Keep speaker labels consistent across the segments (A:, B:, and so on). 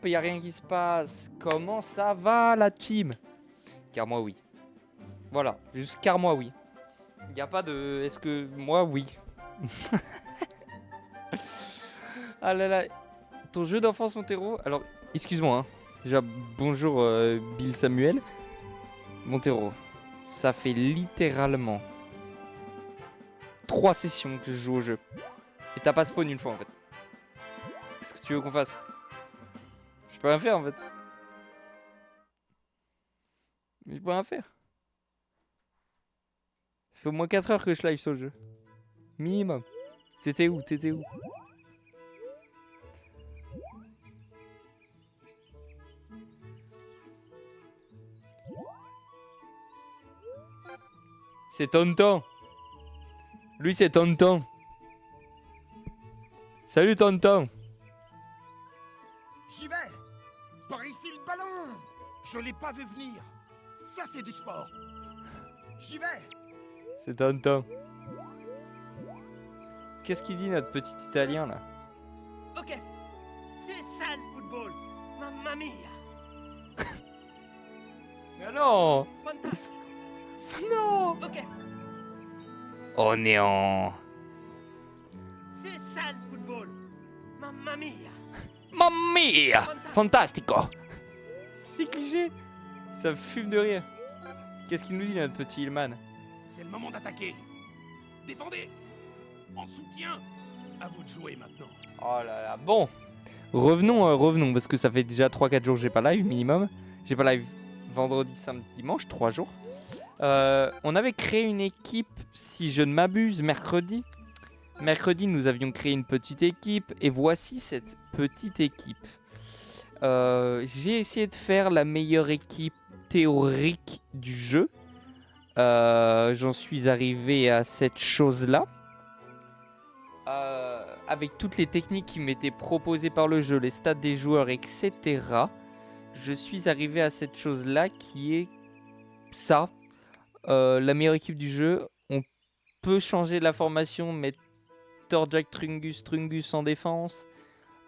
A: et y a rien qui se passe. Comment ça va la team? Car moi oui. Voilà, juste car moi oui. Y a pas de... Est-ce que moi oui. Ah là là. Ton jeu d'enfance Montero. Alors, excuse-moi. Hein. Déjà, bonjour Bill Samuel. Montero. Ça fait littéralement 3 sessions que je joue au jeu. Et t'as pas spawn une fois en fait. Qu'est-ce que tu veux qu'on fasse? Je peux rien faire en fait. Je peux rien faire. Ça fait au moins 4 heures que je live sur le jeu. Minimum. T'étais où? T'étais où? C'est Tonton. Lui c'est Tonton. Salut Tonton.
B: J'y vais. Par ici le ballon. Je l'ai pas vu venir. Ça c'est du sport. J'y vais.
A: C'est Tonton. Qu'est-ce qu'il dit notre petit italien là?
B: Ok. C'est ça le football. Mamma mia.
A: Mais non.
B: Fantastico.
A: Non.
B: Ok.
A: Oh néant.
B: C'est ça le football. Mamma mia.
A: Mamma mia. Fantastico. C'est cliché. Ça fume de rire. Qu'est-ce qu'il nous dit notre petit Hillman?
B: C'est le moment d'attaquer. Défendez. En soutien. À vous de jouer maintenant.
A: Oh là là. Bon. Revenons parce que ça fait déjà 3-4 jours que j'ai pas live minimum. J'ai pas live vendredi, samedi, dimanche, 3 jours. On avait créé une équipe, si je ne m'abuse, mercredi. Mercredi, nous avions créé une petite équipe et voici cette petite équipe. J'ai essayé de faire la meilleure équipe théorique du jeu. J'en suis arrivé à cette chose-là. Avec toutes les techniques qui m'étaient proposées par le jeu, les stats des joueurs, etc. Je suis arrivé à cette chose-là qui est ça. La meilleure équipe du jeu. On peut changer la formation, mettre Torjak, Trungus en défense.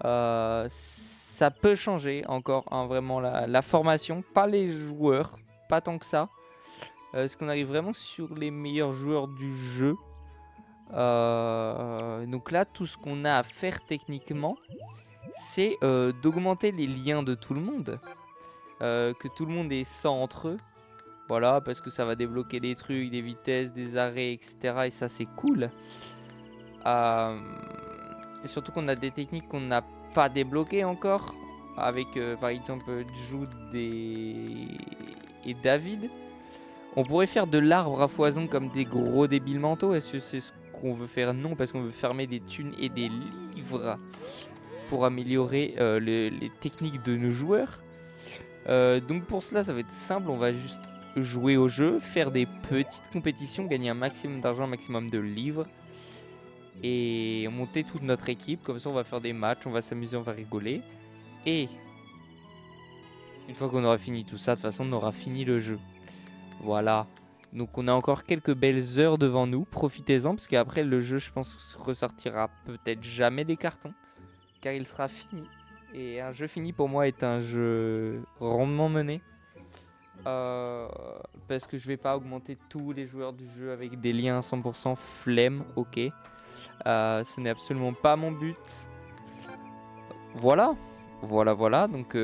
A: Ça peut changer encore hein, vraiment la formation, pas les joueurs, pas tant que ça. Est-ce qu'on arrive vraiment sur les meilleurs joueurs du jeu? Donc là, tout ce qu'on a à faire techniquement, c'est d'augmenter les liens de tout le monde. Que tout le monde est 100 entre eux. Voilà, parce que ça va débloquer des trucs, des vitesses, des arrêts, etc. Et ça, c'est cool. Et surtout qu'on a des techniques qu'on n'a pas débloquées encore. Avec, par exemple, Jude et David. On pourrait faire de l'arbre à foison comme des gros débiles mentaux. Est-ce que c'est ce qu'on veut faire? Non, parce qu'on veut fermer des thunes et des livres pour améliorer les techniques de nos joueurs. Donc pour cela, ça va être simple. On va juste jouer au jeu, faire des petites compétitions, gagner un maximum d'argent, un maximum de livres et monter toute notre équipe. Comme ça, on va faire des matchs, on va s'amuser, on va rigoler. Et une fois qu'on aura fini tout ça, de toute façon, on aura fini le jeu. Voilà. Donc on a encore quelques belles heures devant nous. Profitez-en parce qu'après le jeu, je pense, ressortira peut-être jamais des cartons, car il sera fini. Et un jeu fini pour moi est un jeu rondement mené. Parce que je vais pas augmenter tous les joueurs du jeu avec des liens à 100% flemme, ok. Ce n'est absolument pas mon but. Voilà. Donc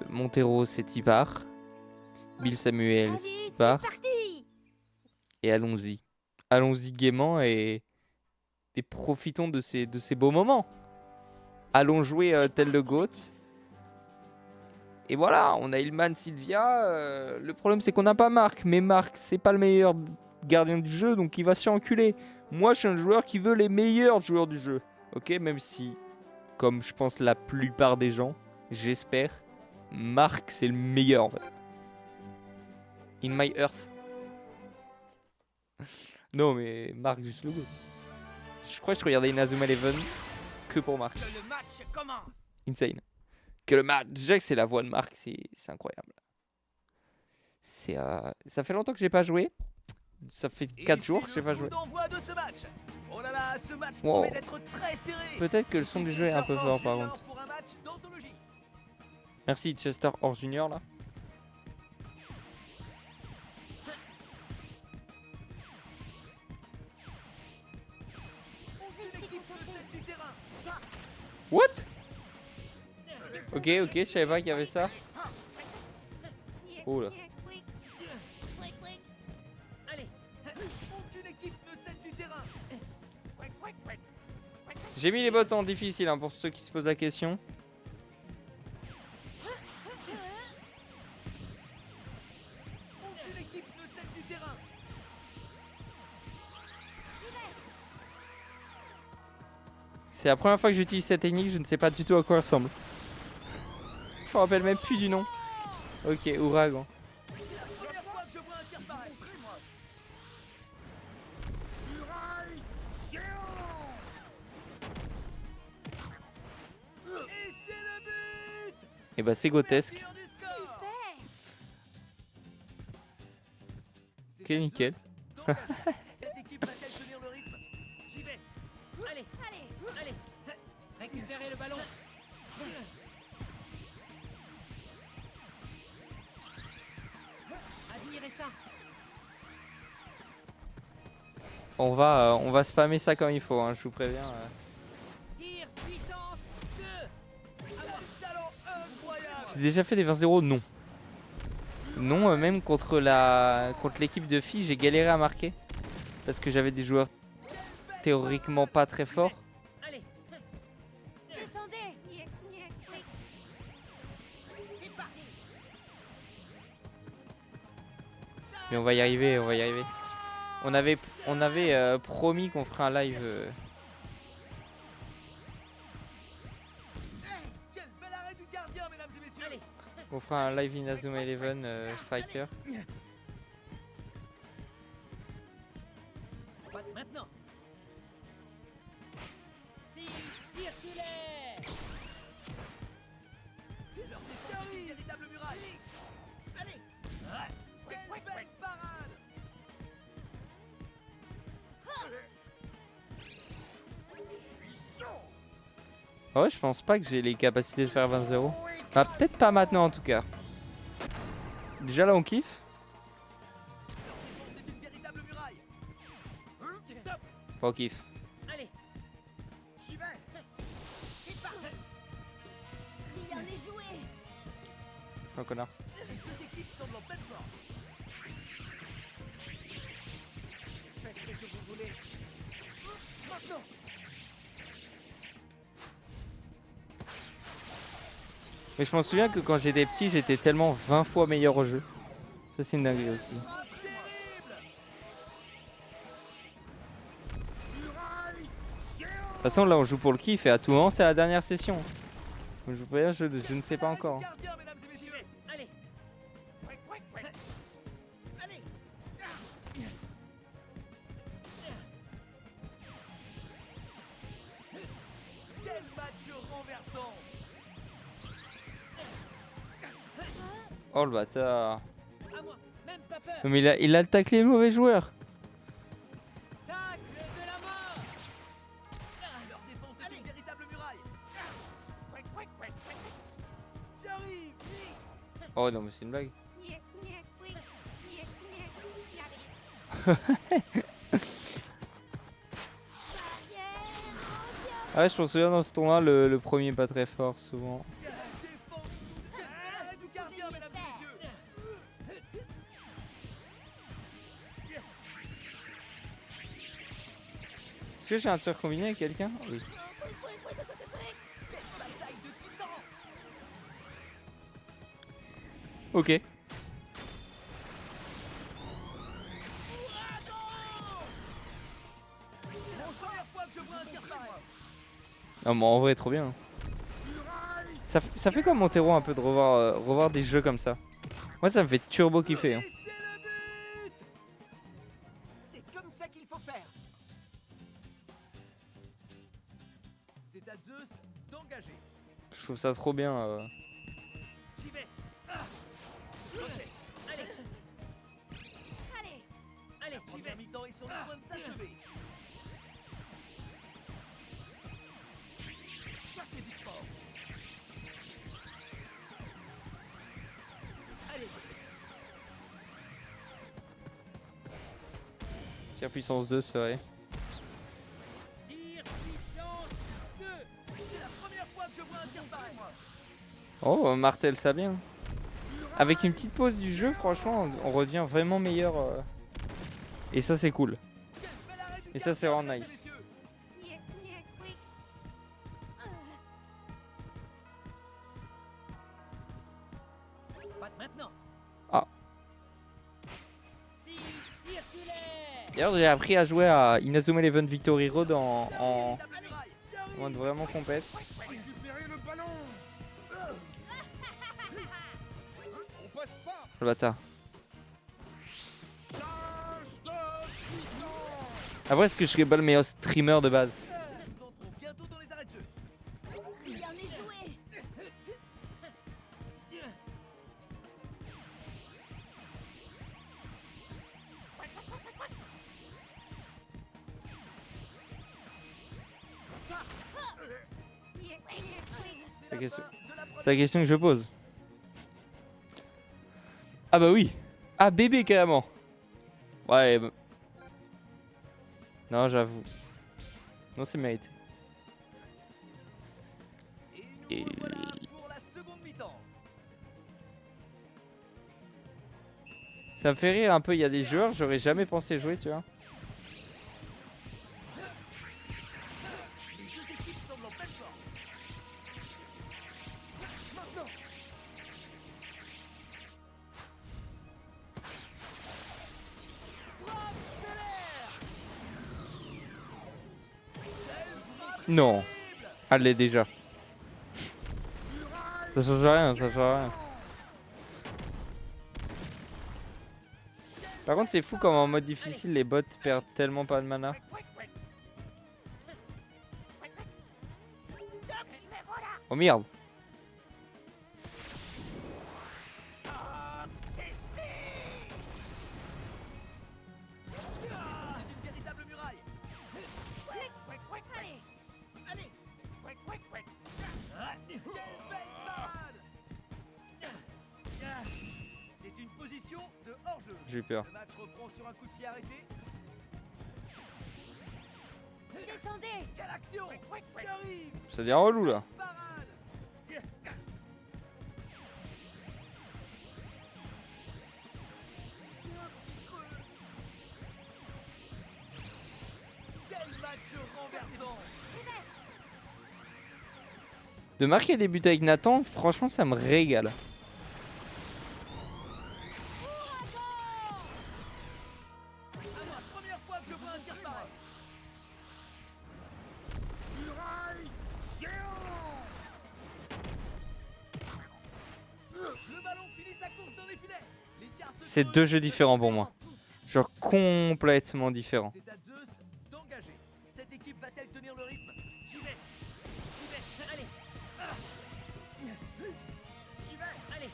A: Montero c'est Tipar. Bill Samuel c'est Tipar. Et allons-y. Allons-y gaiement et profitons de ces beaux moments. Allons jouer tel le GOAT. Et voilà, on a Ilman, Sylvia. Le problème, c'est qu'on n'a pas Marc. Mais Marc, c'est pas le meilleur gardien du jeu, donc il va s'y enculer. Moi, je suis un joueur qui veut les meilleurs joueurs du jeu. Ok, même si, comme je pense la plupart des gens, j'espère, Marc, c'est le meilleur en fait. In my earth. Non, mais Marc, juste le goût. Je crois que je regardais Inazuma Eleven que pour Marc.
B: Que le match commence.
A: Insane. Que le match, déjà que c'est la voix de Marc, c'est incroyable. Ça fait longtemps que j'ai pas joué. Ça fait 4 jours que j'ai pas joué.
B: Oh là là, ce match
A: Wow.
B: promet d'être très serré.
A: Peut-être que le son du jeu est un peu fort par contre. Merci Chester Hors Junior là. What? Ok, je savais pas qu'il y avait ça. Oh là. J'ai mis les bottes en difficile hein, pour ceux qui se posent la question. C'est la première fois que j'utilise cette technique, je ne sais pas du tout à quoi elle ressemble. Je me rappelle même plus du nom. Ok, ouragan. Et bah c'est grotesque. Ok, nickel.
C: Cette équipe va-t-elle tenir le rythme? J'y vais. Allez. Récupérez le ballon. Admirez ça.
A: On va spammer ça comme il faut, hein, je vous préviens.
C: Tir, puissance, 2. Talent incroyable.
A: J'ai déjà fait des 20-0, non. Non, même contre l'équipe de filles, j'ai galéré à marquer. Parce que j'avais des joueurs théoriquement pas très forts.
C: Allez.
D: Descendez. C'est parti.
A: Mais on va y arriver, On avait promis qu'on ferait un live.
C: Quel bel arrêt du gardien, mesdames et messieurs. Allez.
A: On fera un live Inazuma Eleven Striker.
C: Maintenant. Circulaire. Leur défense est une véritable muraille. Allez. Quelle belle parade.
A: Ah ouais, je pense pas que j'ai les capacités de faire 20-0. Bah, peut-être pas maintenant en tout cas. Déjà là on kiffe.
C: Leur défense est une véritable muraille. Stop.
A: Enfin, on kiffe.
C: Allez.
B: J'y vais.
D: C'est parti. Bien les jouer.
A: Je suis un connard.
C: Les deux équipes semblent en pleine forme. Faites ce que vous voulez. Maintenant.
A: Mais je m'en souviens que quand j'étais petit, j'étais tellement 20 fois meilleur au jeu. Ça c'est une dinguerie aussi.
B: Muraille géant.
A: De toute façon là on joue pour le kiff et à tout moment c'est la dernière session. Donc, je vous préviens, je ne sais pas encore.
C: Gardien, mesdames et messieurs. Allez. Allez. Quel match renversant.
A: Oh le bâtard.
C: À moi. Même pas peur.
A: Non, mais il a taclé les mauvais joueurs.
C: Tacle de la mort. Leur défense est une véritable muraille. J'arrive.
A: Oh non mais c'est une blague. Ah ouais, je me souviens dans ce tournoi, le premier pas très fort souvent.
C: Défense. Quel bel arrêt du gardien, mesdames et messieurs.
A: Est-ce que j'ai un tir combiné avec quelqu'un? Oui.
C: Bataille de titans.
A: Ok.
C: C'est la première fois que je vois un tir pareil.
A: Non mais en vrai trop bien. Ça fait comme Montero un peu de revoir des jeux comme ça. Moi ça me fait turbo kiffer. Hein.
C: Et c'est le but. C'est comme ça qu'il faut faire. C'est à Zeus d'engager.
A: Je trouve ça trop bien.
C: J'y vais. Ok. Allez.
D: Allez.
C: Allez, j'y vais. Mi-temps, ils sont en train de s'achever.
B: Ça c'est du sport.
A: Tir puissance 2, c'est vrai.
C: Tir puissance 2. C'est la première fois que je vois un tir pareil.
A: Oh, martèle ça bien. Avec une petite pause du jeu, franchement, on redevient vraiment meilleur. Et ça, c'est cool.
C: Quel bel arrêt du
A: Et ça, c'est
C: gardien,
A: vraiment
C: mesdames et
A: nice.
C: messieurs.
D: Oui.
C: Pas maintenant.
A: Ah.
C: Si circulaire.
A: D'ailleurs, j'ai appris à jouer à Inazuma Eleven Victory Road en
C: La muraille. J'arrive.
A: mode vraiment compète.
B: Récupérez le ballon. On passe pas.
A: Le bâtard.
B: Charge de puissance.
A: Après, est-ce que je serais pas le meilleur streamer de base?
C: Nous entrons bientôt dans les arrêts de jeu.
D: Bien les jouer.
A: C'est la question.
C: Fin de la première.
A: C'est la question que je pose. Ah bah oui. Ah bébé carrément. Ouais. Non, j'avoue. Non, c'est mérité.
C: Et nous revoilà pour la seconde mi-temps.
A: Ça me fait rire un peu. Il y a des joueurs, j'aurais jamais pensé jouer, tu vois.
C: Les deux équipes semblent en pleine forme. Maintenant. Frappe stellaire. Quelle frappe
A: Non.
C: terrible.
A: Allez déjà. Ça change rien, ça change rien. Par contre, c'est fou comme en mode difficile, les bots perdent tellement pas de mana. Oh merde.
C: C'est une véritable muraille.
D: Allez.
C: Ah, quelle belle parade. C'est une position de hors-jeu.
A: J'ai eu peur.
C: Le match reprend sur un coup de pied arrêté.
D: Descendez.
C: Quelle action. J'arrive.
A: Ça devient relou là.
C: Parade. J'ai un petit creux. Quel match renversant.
A: De marquer des buts avec Nathan, franchement, ça me régale.
C: Alors, la première fois que je vois un tir pareil.
B: Muraille géant.
C: Le ballon finit sa course dans les filets. L'écart se
A: C'est
C: creuse.
A: deux jeux différents pour moi. Genre complètement différents.
C: C'est à Zeus d'engager. Cette équipe va-t-elle tenir le rythme? J'y vais. Allez. J'y vais. Allez.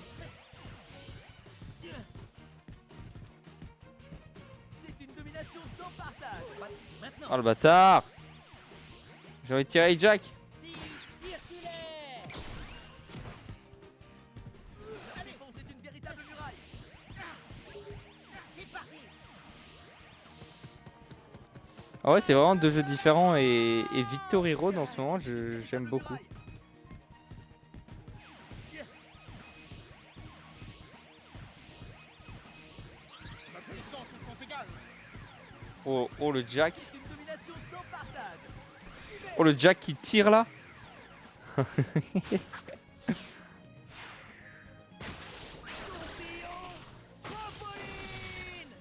C: C'est une domination sans partage. Maintenant.
A: Oh le bâtard. J'ai envie de tirer avec Jack.
C: Si circulaire. Allez, bon, c'est une véritable muraille.
D: C'est parti.
A: Ah ouais, c'est vraiment deux jeux différents et Victory Road en ce moment, j'aime beaucoup.
B: Ma puissance est sans égale.
A: Oh, oh le Jack.
C: C'est une domination sans partage.
A: Oh le Jack qui tire là.
C: Tourbillon. Trampoline.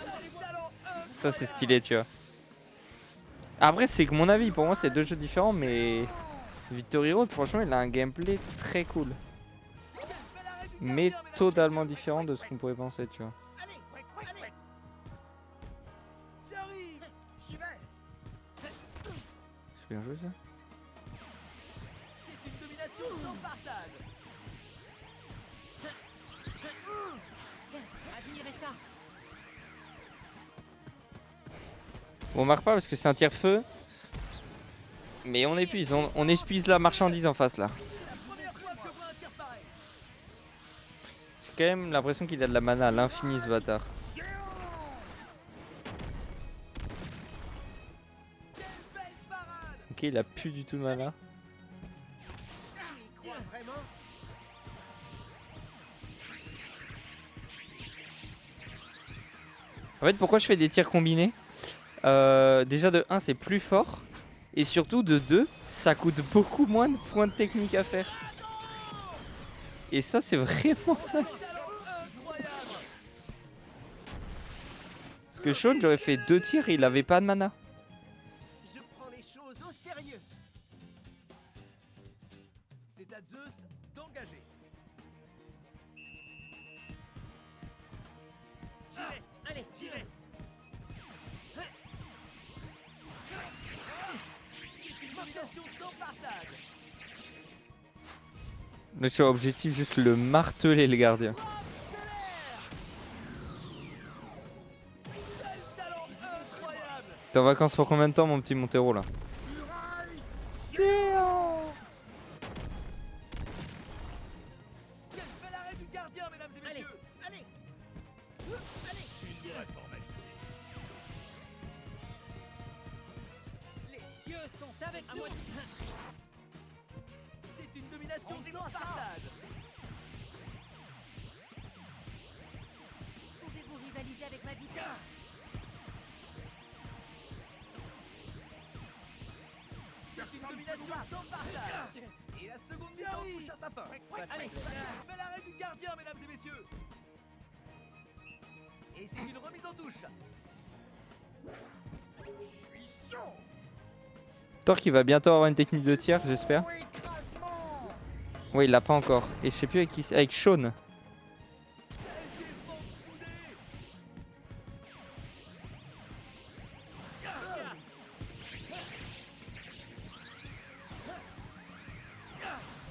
C: Alors, les talents
A: Ça c'est stylé, tu vois. Après, c'est que mon avis, pour moi, c'est deux jeux différents, mais Victory Road, franchement, il a un gameplay très cool. Mais totalement différent de ce qu'on pourrait penser, tu vois.
C: Allez. J'arrive.
B: J'y vais.
A: C'est bien joué ça.
C: C'est une domination sans partage.
D: Admirez ça.
A: On marque pas parce que c'est un tire-feu. Mais on épuise, on épuise la marchandise en face là.
C: C'est la première fois que je vois un tir pareil.
A: J'ai quand même l'impression qu'il a de la mana à l'infini ce bâtard.
B: Géant.
A: Ok, il a plus du tout de mana.
C: Tu y crois vraiment?
A: En fait, pourquoi je fais des tirs combinés? Déjà de 1, c'est plus fort. Et surtout de 2, ça coûte beaucoup moins de points de technique à faire. Et ça, c'est vraiment nice. Parce que Shaun, j'aurais fait 2 tirs et il avait pas de mana.
C: Je prends les choses au sérieux. C'est à Zeus d'engager. J'irai. Allez, j'irai. C'est une vocation sans partage.
A: Là, sur objectif, juste le marteler, le gardien.
C: Quel talent incroyable.
A: T'es en vacances pour combien de temps, mon petit Montero, là?
C: Quel bel arrêt du gardien, mesdames et messieurs. Allez.
B: Une vraie formalité.
C: Les cieux sont avec nous. C'est une domination sans partage.
D: Pouvez-vous rivaliser avec ma vitesse?
C: C'est une domination sans partage. Et la seconde mi-temps touche à sa fin. Allez, bel arrêt du gardien, mesdames et messieurs. Et c'est une remise en touche.
B: Je suis chaud.
A: Torque, il va bientôt avoir une technique de tir, j'espère.
B: Au écrasement.
A: Ouais, il l'a pas encore. Et je sais plus avec qui c'est. Avec Shaun.
C: Quelle défense soudée. Quelle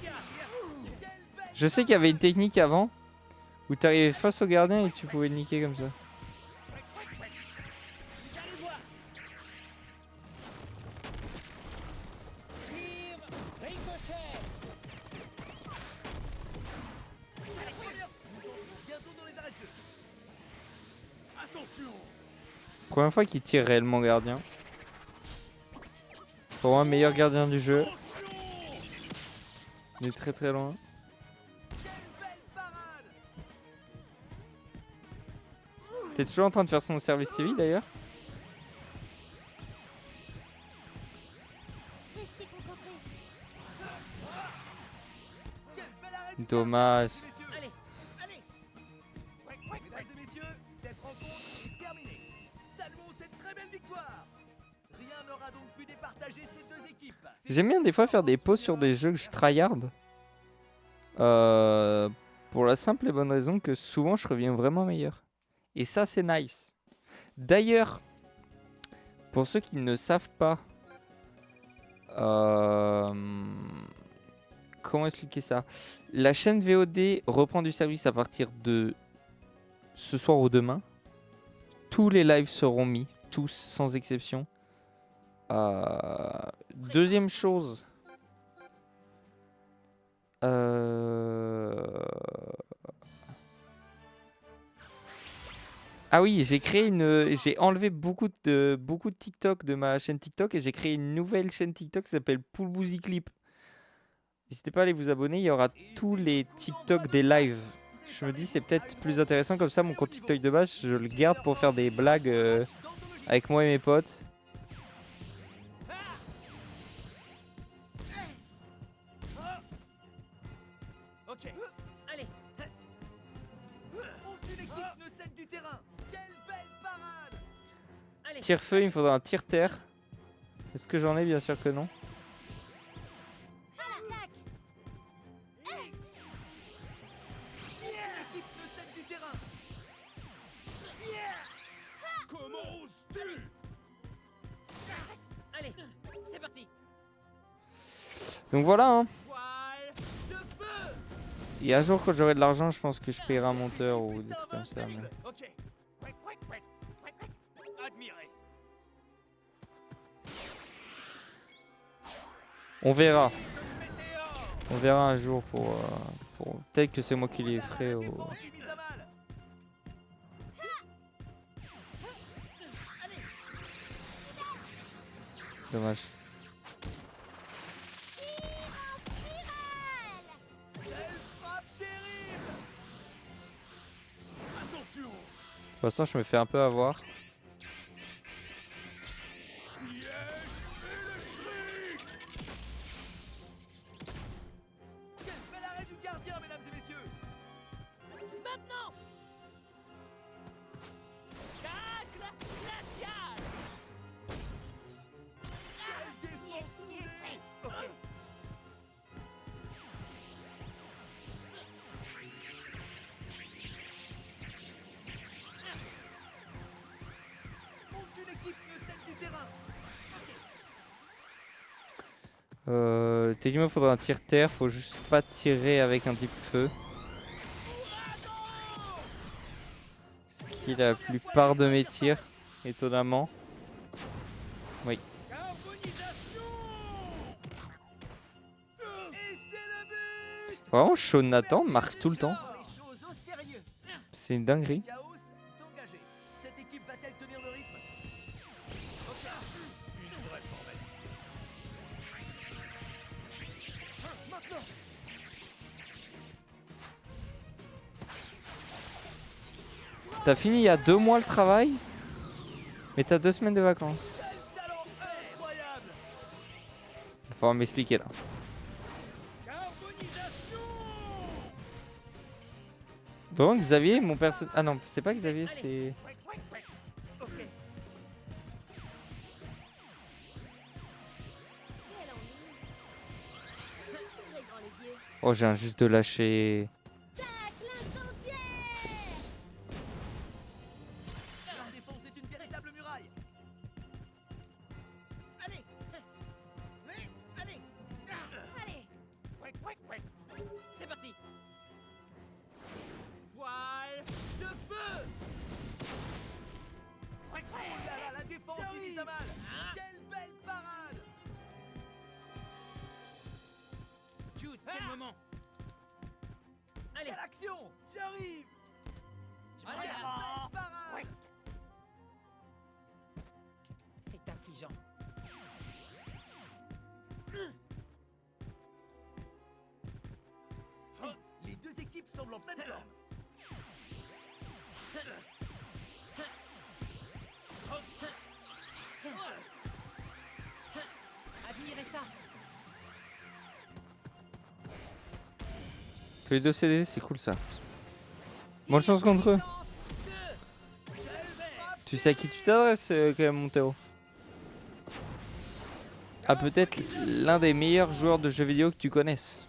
C: belle
A: Je sais qu'il y avait une technique avant où t'arrivais face au gardien et tu pouvais le niquer comme ça.
C: J'allais voir. Tire, ricochet. Allez, première. Nous entrons bientôt dans les arrêts de jeu.
B: Attention.
A: Première fois qu'il tire réellement gardien. Pour moi, meilleur gardien du jeu. Il est très très loin.
C: Quelle belle parade.
A: T'es toujours en train de faire son service civil d'ailleurs?
D: Restez concentrés.
C: Quel bel arrêt du
A: Dommage.
C: gardien, mesdames et messieurs. Allez. Mesdames et messieurs, cette rencontre est terminée. Saluons cette très belle victoire. Rien n'aura donc pu départager ces deux équipes.
A: J'aime bien des fois faire des pauses sur des jeux que je tryhard. Pour la simple et bonne raison que souvent je reviens vraiment meilleur. Et ça c'est nice. D'ailleurs, pour ceux qui ne savent pas, comment expliquer ça? La chaîne VOD reprend du service à partir de ce soir ou demain. Tous les lives seront mis, tous sans exception. Deuxième chose. Ah oui, j'ai enlevé beaucoup de TikTok de ma chaîne TikTok et j'ai créé une nouvelle chaîne TikTok qui s'appelle Poulbouzy Clip. N'hésitez pas à aller vous abonner, il y aura tous les TikTok des lives. Je me dis c'est peut-être plus intéressant comme ça, mon compte TikTok de base, je le garde pour faire des blagues avec moi et mes potes.
C: Ok. Allez. Aucune équipe ne cède du terrain. Quelle belle parade. Allez.
A: Tire feu, il me faudra un tire terre. Est-ce que j'en ai? Bien sûr que non.
D: À l'attaque.
C: Aucune équipe ne cède du terrain.
B: Comment oses-tu?
C: Allez, c'est parti.
A: Donc voilà, hein.
C: Voile de feu.
A: Et un jour quand j'aurai de l'argent, je pense que je paierai un monteur ou des trucs comme ça. Mais...
C: Ok. Admiré.
A: On verra.
C: Météore.
A: On verra un jour pour peut-être que c'est moi qui les ferai.
C: La défense est mise à mal.
A: Dommage. Pour l'instant, je me fais un peu avoir.
C: Quel bel arrêt du gardien, mesdames et messieurs.
D: Maintenant. Tacle glacial.
C: Quelle défense soudée. Aucune équipe ne cède du terrain.
A: Techniquement, il faudra un tir-terre. Faut juste pas tirer avec un type feu. Ce qui est la plupart de mes tirs, étonnamment. Oui.
C: Carbonisation. Et c'est le but.
A: Vraiment, Sean Nathan marque tout le temps.
C: Les choses au sérieux.
A: C'est une dinguerie.
C: Chaos d'engager. Cette équipe va-t-elle tenir le rythme? Une vraie formelle. Maintenant.
A: T'as fini il y a 2 mois le travail, mais t'as 2 semaines de vacances.
C: Quel talent incroyable.
A: Il va falloir m'expliquer là.
C: Carbonisation.
A: Vraiment, Xavier, mon personnage. Ah non, c'est pas Xavier, c'est.
C: Ok.
D: Quel ennui. Très grand les yeux.
A: Oh, j'ai juste de lâcher.
D: Tacle incendiaire.
C: La défense est une véritable muraille. Allez. Oui, allez.
D: Allez.
C: C'est parti. Voile de feu. Oh là là, la défense est mise à mal. Quelle belle parade.
E: Jude, c'est le moment. Allez,
C: Quelle action. J'arrive.
E: allez,
C: Quelle belle parade.
E: c'est affligeant.
C: Les deux équipes semblent en pleine forme.
E: Admirez ça.
A: Tous les 2 CD, c'est cool ça. Bonne chance contre eux. Tu sais à qui tu t'adresses quand même, Montero. Ah, peut-être l'un des meilleurs joueurs de jeux vidéo que tu connaisses.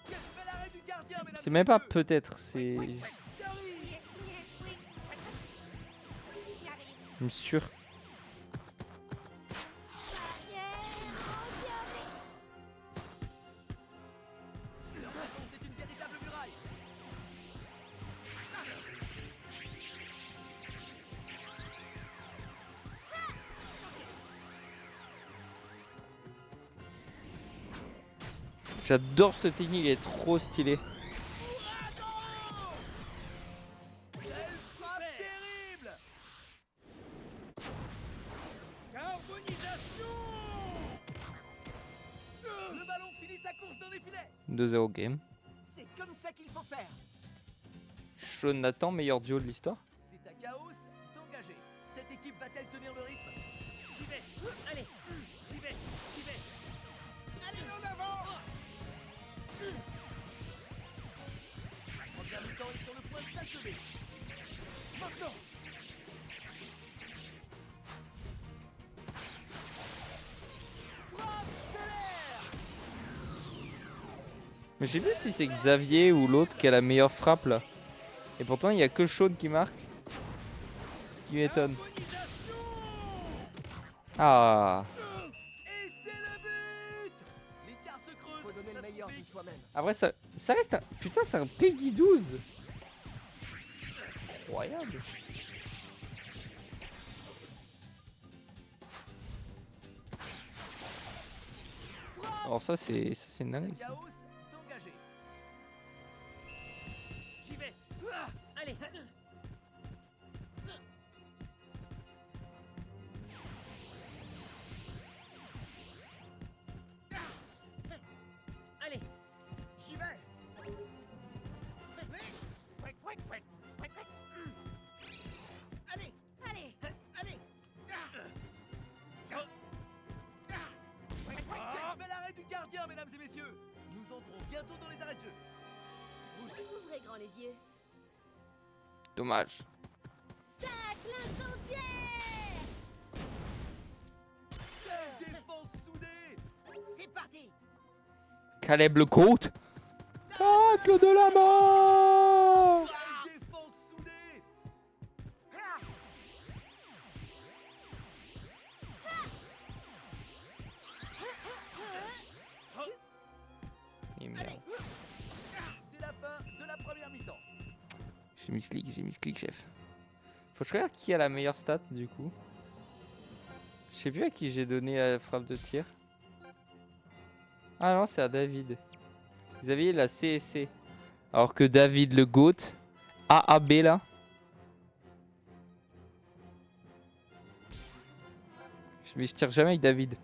C: Quel bel arrêt du gardien, mesdames
A: C'est
C: et
A: même pas
C: messieurs.
A: peut-être, c'est.
C: J'arrive.
A: Je suis sûr.
C: Leur défense est une véritable muraille.
A: J'adore cette technique, elle est trop stylée.
C: Quelle frappe terrible. Carbonisation. Le ballon finit sa course dans les filets.
A: 2-0 game.
C: C'est comme ça qu'il faut faire.
A: Sean Nathan, meilleur duo de l'histoire.
C: C'est à Chaos d'engager. Cette équipe va-t-elle tenir le rythme?
E: J'y vais. Allez, j'y vais, j'y vais.
C: Allez en avant. La première mi-temps est sur le point de s'achever. Maintenant. Frappe stellaire.
A: Mais je sais plus si c'est Xavier ou l'autre qui a la meilleure frappe là. Et pourtant, il y a que Sean qui marque. Ce qui m'étonne.
C: Carbonisation.
A: Ah.
C: Et c'est le but. L'écart se creuse. Faut donner le meilleur de soi-même.
A: Après, ça reste un. Putain, c'est un Peggy 12. Incroyable. Alors, ça, c'est une dingue. ça.
C: Chaos d'engager.
E: J'y vais. Allez. Allez,
B: J'y vais.
D: grand les yeux.
A: Dommage.
D: Tacle incendiaire!
C: Quelle défense soudée!
B: C'est parti.
A: Caleb le Côte. Tacle de la mort.
C: Quelle défense soudée!
A: Et merde.
C: C'est la fin de la première mi-temps.
A: J'ai mis ce clic, chef. Faut que je regarde qui a la meilleure stat du coup. Je sais plus à qui j'ai donné la frappe de tir. Ah non, c'est à David. Xavier la CSC. Alors que David le GOAT, AAB là. Mais je tire jamais avec David.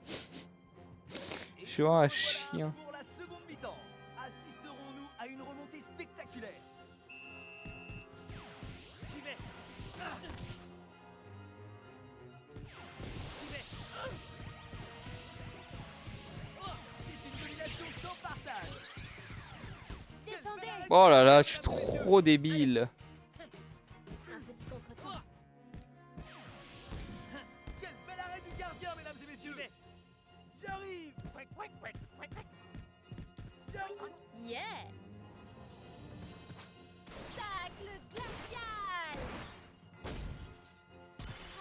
A: Je suis vraiment un chien.
C: Pour la seconde mi-temps, assisterons-nous à une remontée spectaculaire?
E: J'y vais. J'y vais.
C: C'est une domination sans partage.
D: Descendez!
A: Oh là là, je suis trop débile.
D: Un petit contre-temps.
C: Quel bel arrêt du gardien, mesdames et messieurs! J'arrive! J'arrive!
D: Yeah! Tacle glacial!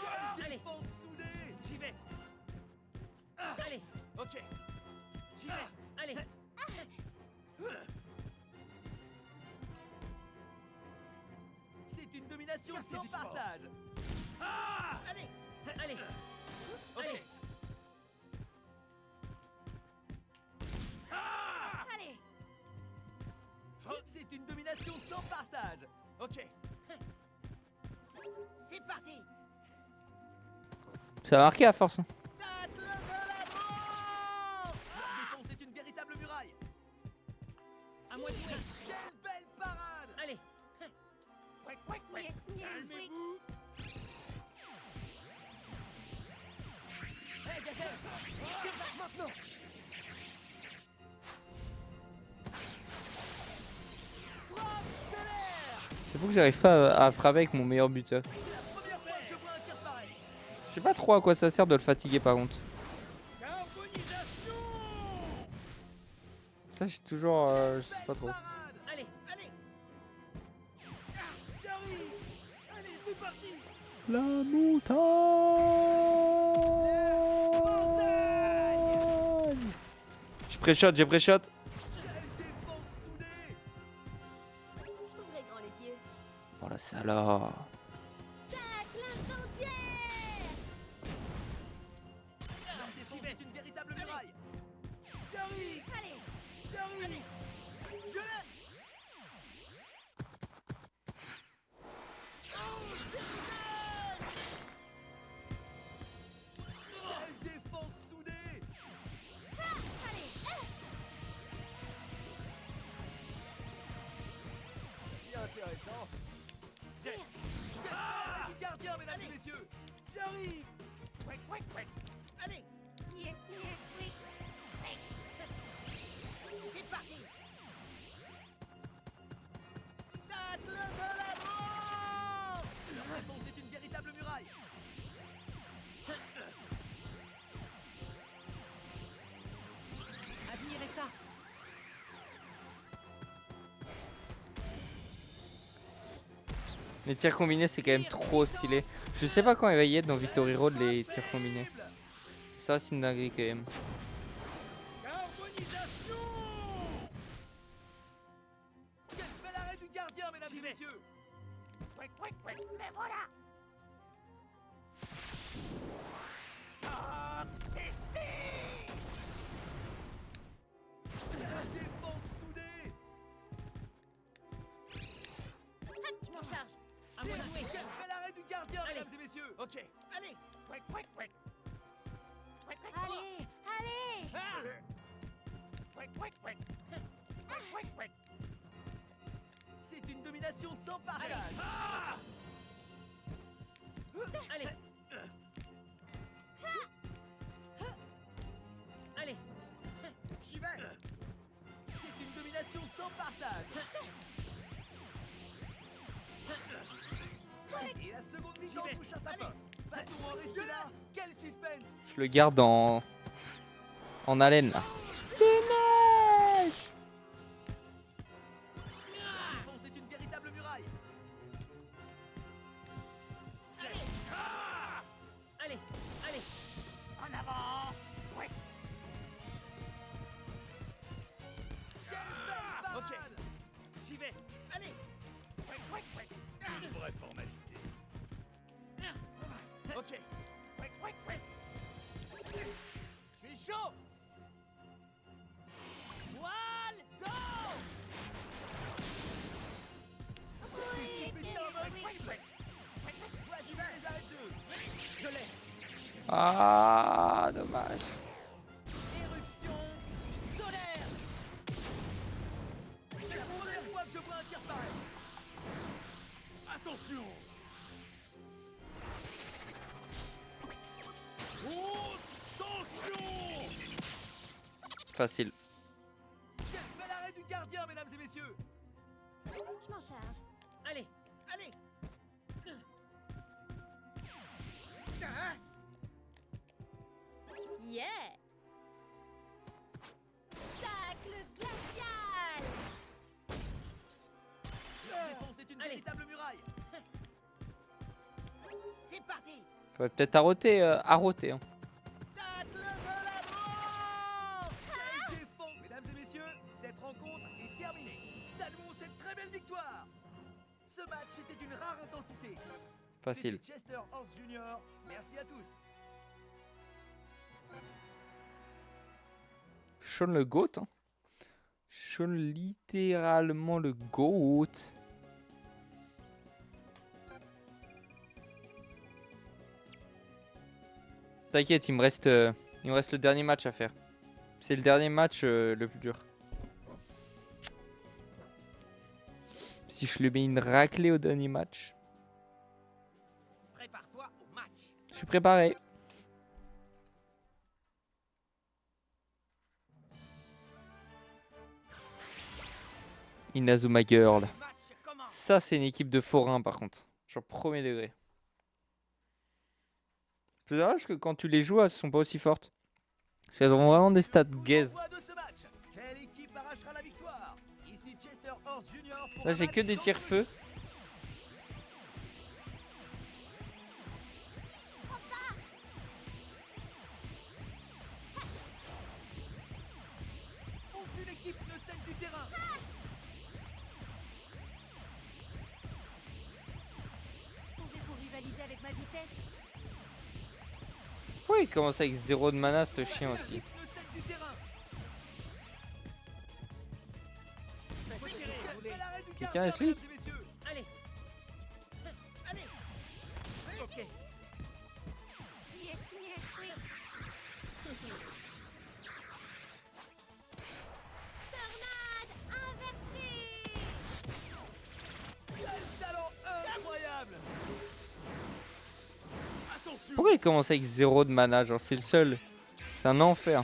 C: Quelle
E: Allez.
C: défense soudée!
E: J'y vais. Allez,
C: Ok.
E: j'y vais. Allez.
C: C'est une domination
B: Ça, c'est
C: sans
B: du sport.
C: partage.
E: Allez. Allez.
C: Ok.
E: Allez.
D: Allez!
C: C'est une domination sans partage. Ok.
B: C'est parti.
A: Ça a marqué à force. Hein.
B: Tacle de la mort.
C: Leur défense est une véritable muraille.
E: À moi de jouer.
C: Quelle belle parade!
E: Allez.
B: Calmez-vous.
E: Hey, Gazelle.
C: Maintenant!
A: C'est fou que j'arrive pas à frapper avec mon meilleur buteur.
C: C'est la première fois que je vois un tir pareil.
A: Je sais pas trop à quoi ça sert de le fatiguer par contre.
E: Carbonisation.
A: Ça j'ai toujours... je sais pas trop.
C: Parade!
E: Allez.
C: Allez! J'arrive! Allez, c'est parti!
A: La montagne. Je pré-shot, j'ai pré-shot.
C: Quelle défense soudée!
D: Ouvrez grand les yeux.
A: Oh la salope.
D: Tacle incendiaire!
C: Leur défense est une véritable muraille. J'arrive!
D: Allez!
C: J'arrive! Je l'ai! Quelle défense soudée! Bien intéressant.
E: J'ai-
C: Quel arrêt du gardien, mesdames et messieurs! J'arrive!
B: Allez. C'est parti. Tacle de la mort.
C: Leur défense est une véritable muraille.
E: Admirez ça.
A: Les tirs combinés c'est quand même trop stylé. Je sais pas quand il va y être dans Victory Road les tirs combinés. Ça c'est une dinguerie quand même.
E: Carbonisation.
C: Quel bel arrêt du gardien, mesdames et messieurs!
B: Mais voilà.
C: Quelle défense soudée!
D: Je m'en charge.
E: À moi de jouer.
C: Quel bel arrêt du gardien,
E: Allez.
C: mesdames et messieurs! Ok.
B: Allez.
D: Allez! Allez!
C: C'est une domination sans partage.
E: Allez. Allez.
B: J'y vais.
C: C'est une domination sans partage. Et la seconde mi-temps touche à sa fin. Va-t-on en rester là? Quel suspense!
A: Je le garde en haleine là.
C: La défense est une véritable muraille.
E: Allez, allez.
B: En avant. Ouais.
C: Quelle belle parade!
E: Ok. J'y vais. Allez.
B: Une vraie formalité.
C: Ok,
B: Ouais.
C: je suis chaud!
E: Voile d'eau.
C: Cette équipe est invincible! Voici les arrêts de jeu!
E: Je l'ai.
A: Ah, dommage.
E: Éruption solaire.
C: C'est la première fois que je vois un tir pareil!
B: Attention. Attention.
A: Facile.
C: Quel bel arrêt du gardien, mesdames et messieurs!
D: Je m'en charge.
E: Allez, allez.
D: Yeah! Tacle glacial!
C: La défense est une
E: Allez.
C: véritable muraille!
D: C'est parti!
A: Faudrait peut-être arrêter. Hein.
C: Tacle de la mort! Quelle défense! Mesdames et messieurs, cette rencontre est terminée. Saluons cette très belle victoire! Ce match était d'une rare intensité.
A: Facile.
C: C'était Chester Horse Jr. Merci à tous.
A: Sean le GOAT. Hein. Sean littéralement le GOAT. T'inquiète, il me reste le dernier match à faire. C'est le dernier match le plus dur. Si je lui mets une raclée au dernier match.
C: Prépare-toi au match.
A: Je suis préparé. Inazuma Girl.
C: Le match commence.
A: Ça, c'est une équipe de forains par contre. Genre premier degré. C'est dommage que quand tu les joues, elles sont pas aussi fortes. Parce qu'elles ont vraiment des stats gaze.
C: Coup d'envoi de ce match. Quelle équipe arrachera la victoire? Ici Chester Horse Jr. pour
A: Là,
C: un
A: j'ai
C: match
A: que des
C: dans
A: tirs
C: le
A: feu.
C: Aucune équipe ne cède du terrain.
D: Pouvez-vous rivaliser avec ma vitesse?
A: Pourquoi il commence avec 0 de mana, ce chien
C: Aucune
A: aussi?
C: équipe ne cède du terrain. Quel arrêt du
A: Quelqu'un
C: gardien,
A: explique?
C: mesdames et messieurs.
E: Allez. Allez. Ok.
D: Tornade inversée!
C: Quel talent incroyable.
B: Attention.
A: Pourquoi il commence avec 0 de mana? Genre, c'est le seul. C'est un enfer.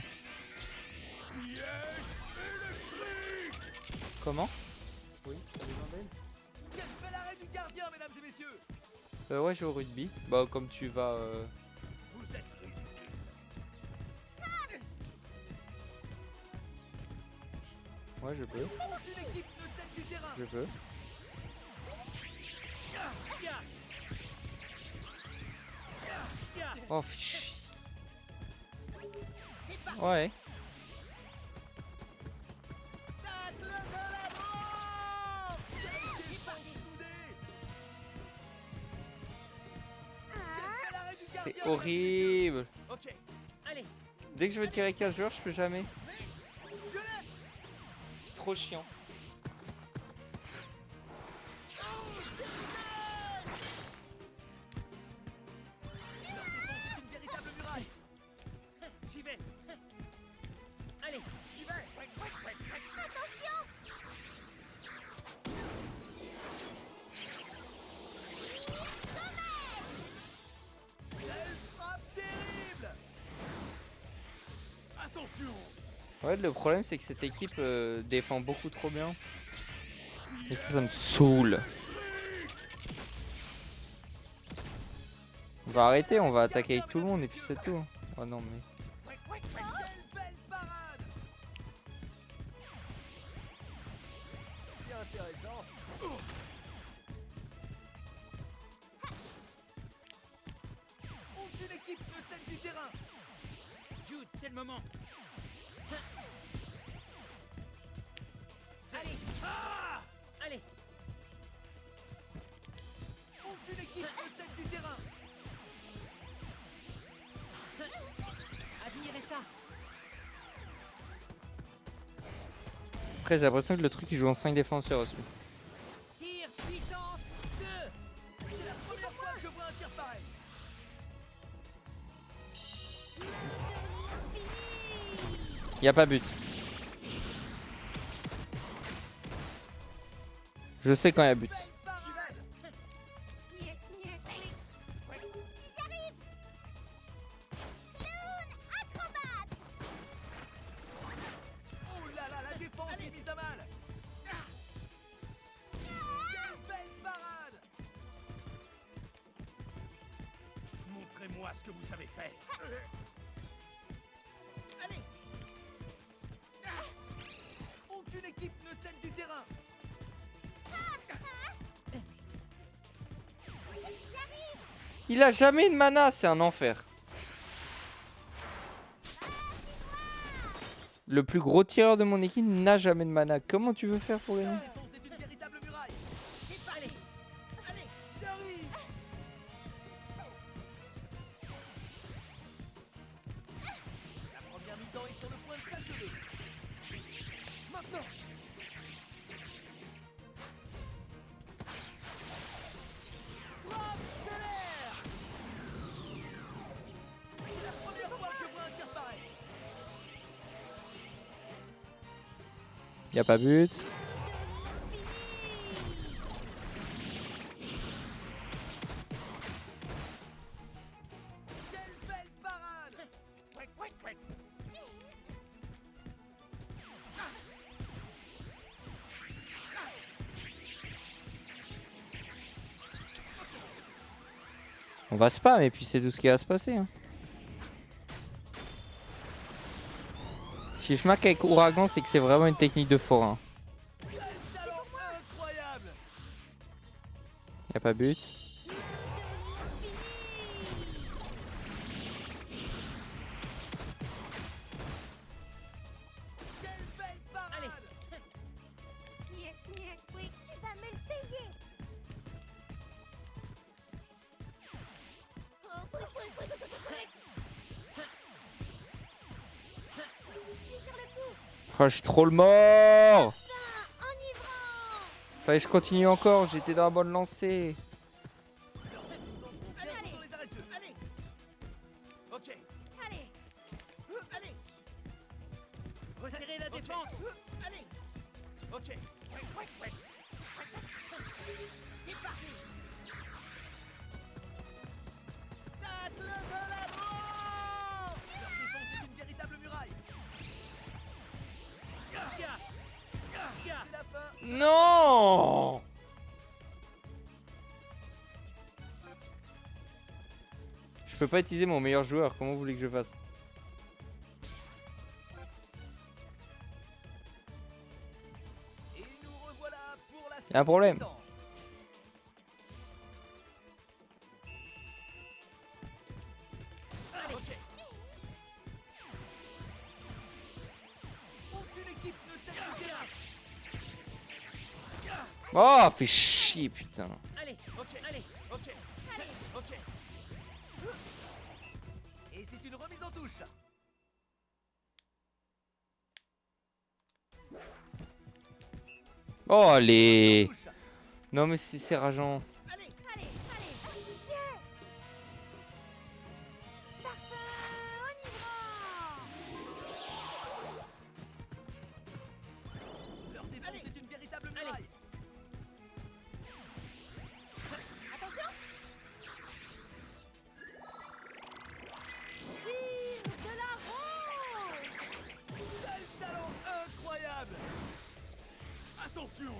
A: Comment? Oui,
C: Quel bel arrêt du gardien, mesdames et messieurs.
A: ouais, je joue au rugby. Bah, comme tu vas.
C: Vous êtes rude.
A: Ouais, je peux.
C: Aucune équipe ne cède du terrain.
A: Je peux. Oh, fiche. Ouais.
C: Tacle de la mort. Quelle défense soudée. Quel bel arrêt du
A: C'est
C: gardien, mesdames et messieurs.
A: horrible.
C: Ok,
E: Allez.
A: Dès que je veux tirer 15 joueurs, je peux jamais.
C: je l'ai.
A: C'est trop chiant.
C: Leur défense est une véritable muraille.
E: J'y vais. Allez.
C: J'y vais. Quelle frappe terrible.
B: Attention.
A: Ouais, le problème, c'est que cette équipe défend beaucoup trop bien. Et ça me saoule. On va arrêter, on va attaquer avec tout le monde et puis c'est tout. Oh non mais...
C: Quelle belle parade! Bien intéressant. Aucune équipe ne cède du terrain.
E: Jude, c'est le moment. Allez. Ah allez.
C: Aucune équipe ne cède du terrain.
E: Admirez ça.
A: Après j'ai l'impression que le truc il joue en 5 défenseurs aussi.
E: Tir, puissance, 2.
C: C'est la première fois que je vois un tir pareil.
A: Y a pas but. Je sais quand y a but.
C: Belle parade.
D: J'arrive. Clown acrobate.
C: Oh là là, la défense est mise à mal. Quelle belle parade.
B: Montrez-moi ce que vous savez faire.
C: Allez. Aucune équipe ne cède du terrain.
A: Il a jamais de mana, c'est un enfer. Le plus gros tireur de mon équipe n'a jamais de mana. Comment tu veux faire pour gagner?
C: La défense est une véritable muraille.
E: C'est pas allez.
C: Allez, j'arrive. La première mi-temps est sur le point de s'achever. Maintenant. Frappe stellaire. C'est la première fois que je vois un tir pareil.
A: Y a pas but.
C: Quelle belle parade.
A: On va spam et puis c'est tout ce qui va se passer. Hein. Si je marque avec Ouragan, c'est que c'est vraiment une technique de forain.
C: Quel talent incroyable.
A: Y a pas but.
C: Quelle belle parade.
E: Allez.
D: Oui, tu vas me le payer. Je suis sur le coup.
A: Oh, je suis trop le mort.
D: Enivrant.
A: Fallait que je continue encore, j'étais dans la bonne lancée.
C: Leurs têtes nous entreront bientôt dans les arrêts de jeu. Allez. Ok.
D: Allez.
C: Allez.
E: Resserrez la défense.
C: Allez. Ok. C'est parti. Tacle de la mort. Leur défense est une véritable muraille.
E: Gars.
C: C'est la fin.
A: Non. Je peux pas utiliser mon meilleur joueur, comment vous voulez que je fasse?
C: Et nous revoilà pour la
A: Y a un problème.
C: mi-temps. Ok. Aucune équipe ne cède du terrain.
A: Oh, fait chier, putain.
E: Allez.
C: Ok.
E: Allez.
C: Ok. Ok. Et c'est une remise en touche.
A: Oh, allez.
C: Touche.
A: Non, mais c'est rageant.
C: Allez.
D: Allez. J'ai. Parfum enivrant.
C: Leur défense est une véritable muraille.
D: Attention. Tire de la rose.
C: Quel talent incroyable.
B: Attention.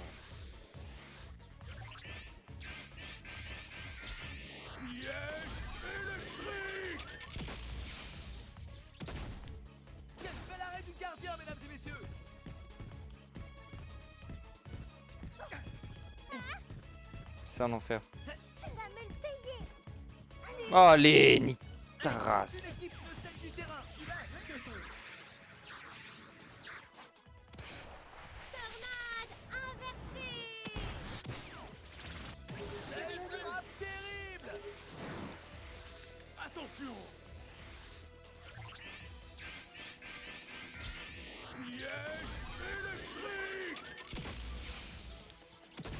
A: C'est un enfer.
D: Tu vas me le payer.
A: Oh, allez, nique ta
C: Une
A: race.
C: équipe ne cède du terrain.
D: Tornade inversée.
C: Une frappe terrible.
B: Attention. Piège électrique.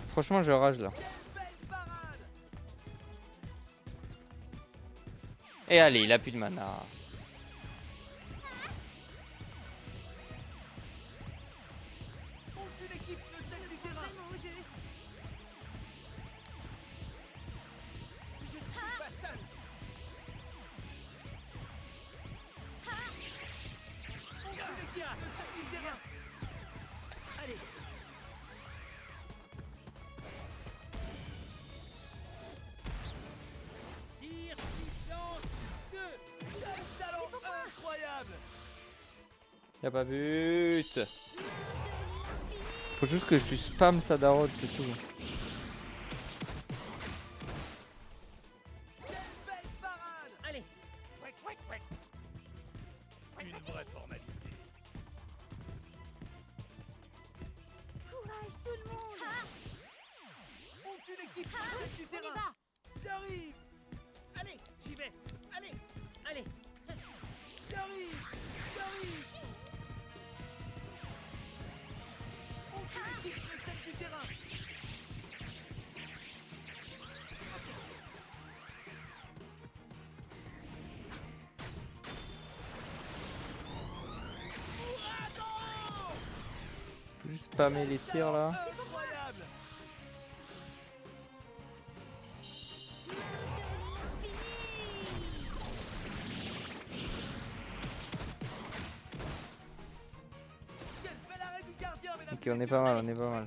A: Franchement, je rage là.
C: Quelle belle parade.
A: Et allez, il a plus de mana.
C: Aucune équipe ne cède du terrain.
D: Vraiment au jeu.
C: Je ne suis pas seul. Aucune équipe ne cède du terrain. Allez.
E: Tir puissance 2.
C: Quel talent incroyable.
A: Y'a pas but. Faut juste que je spam Sadarod, c'est tout.
C: Quelle belle parade.
E: Allez,
B: Une vraie formalité.
D: Courage tout le monde.
C: Aucune équipe ne cède du
D: On y
C: terrain.
D: va.
C: J'arrive.
E: allez, j'y vais.
C: Allez.
E: Allez,
C: J'arrive. J'arrive. Aucune équipe ne cède du terrain.
A: Faut juste spammer les tirs là.
C: Incroyable. Quel bel arrêt du gardien, mesdames
A: Ok,
C: et
A: on est
C: messieurs.
A: pas mal, on est pas mal.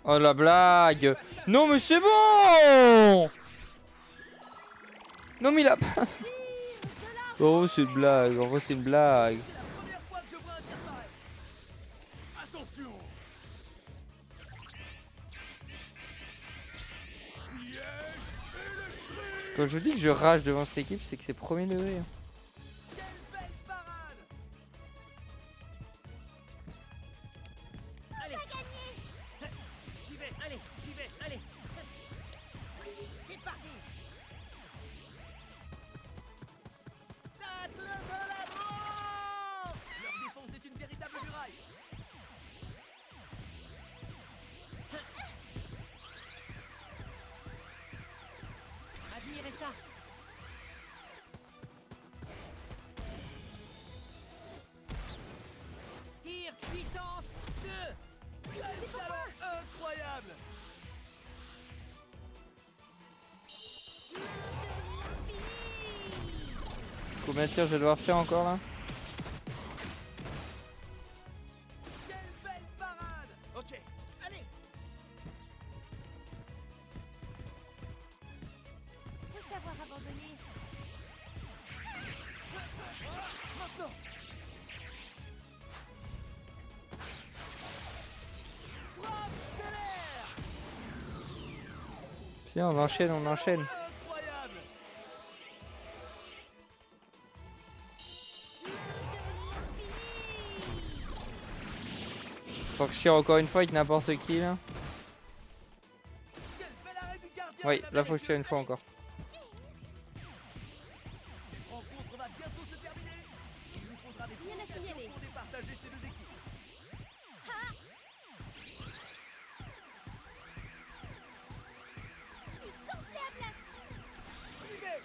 A: Oh la blague. Non mais c'est bon. Non mais il a pas... Oh c'est une blague, en vrai c'est une blague.
C: C'est la première fois que je vois un tir pareil.
B: Attention. Piège électrique.
A: Quand je vous dis que je rage devant cette équipe, c'est que c'est premier degré.
C: Quelle belle parade.
E: allez. J'y vais, allez, j'y vais, allez.
C: C'est parti. Tacle de l'avant. Leur défense est une véritable muraille.
E: Admirez ça. Tir puissance 2.
C: Quel talent incroyable.
A: Combien de tirs je vais devoir faire encore là?
C: Quelle belle parade. Ok. Allez.
D: Faut savoir abandonner.
C: Maintenant. Frappe stellaire.
A: Si on enchaîne, on enchaîne.
C: Incroyable.
A: Faut que je tire encore une fois avec n'importe qui là.
C: Quel bel arrêt du gardien.
A: Oui,
C: mesdames
A: là
C: et
A: faut que je tire une fois encore.
C: Cette rencontre va bientôt se terminer. Il nous faudra des
D: Rien à
C: provocations
D: signaler.
C: pour départager ces deux équipes.
D: Je suis gonflable.
C: J'y vais.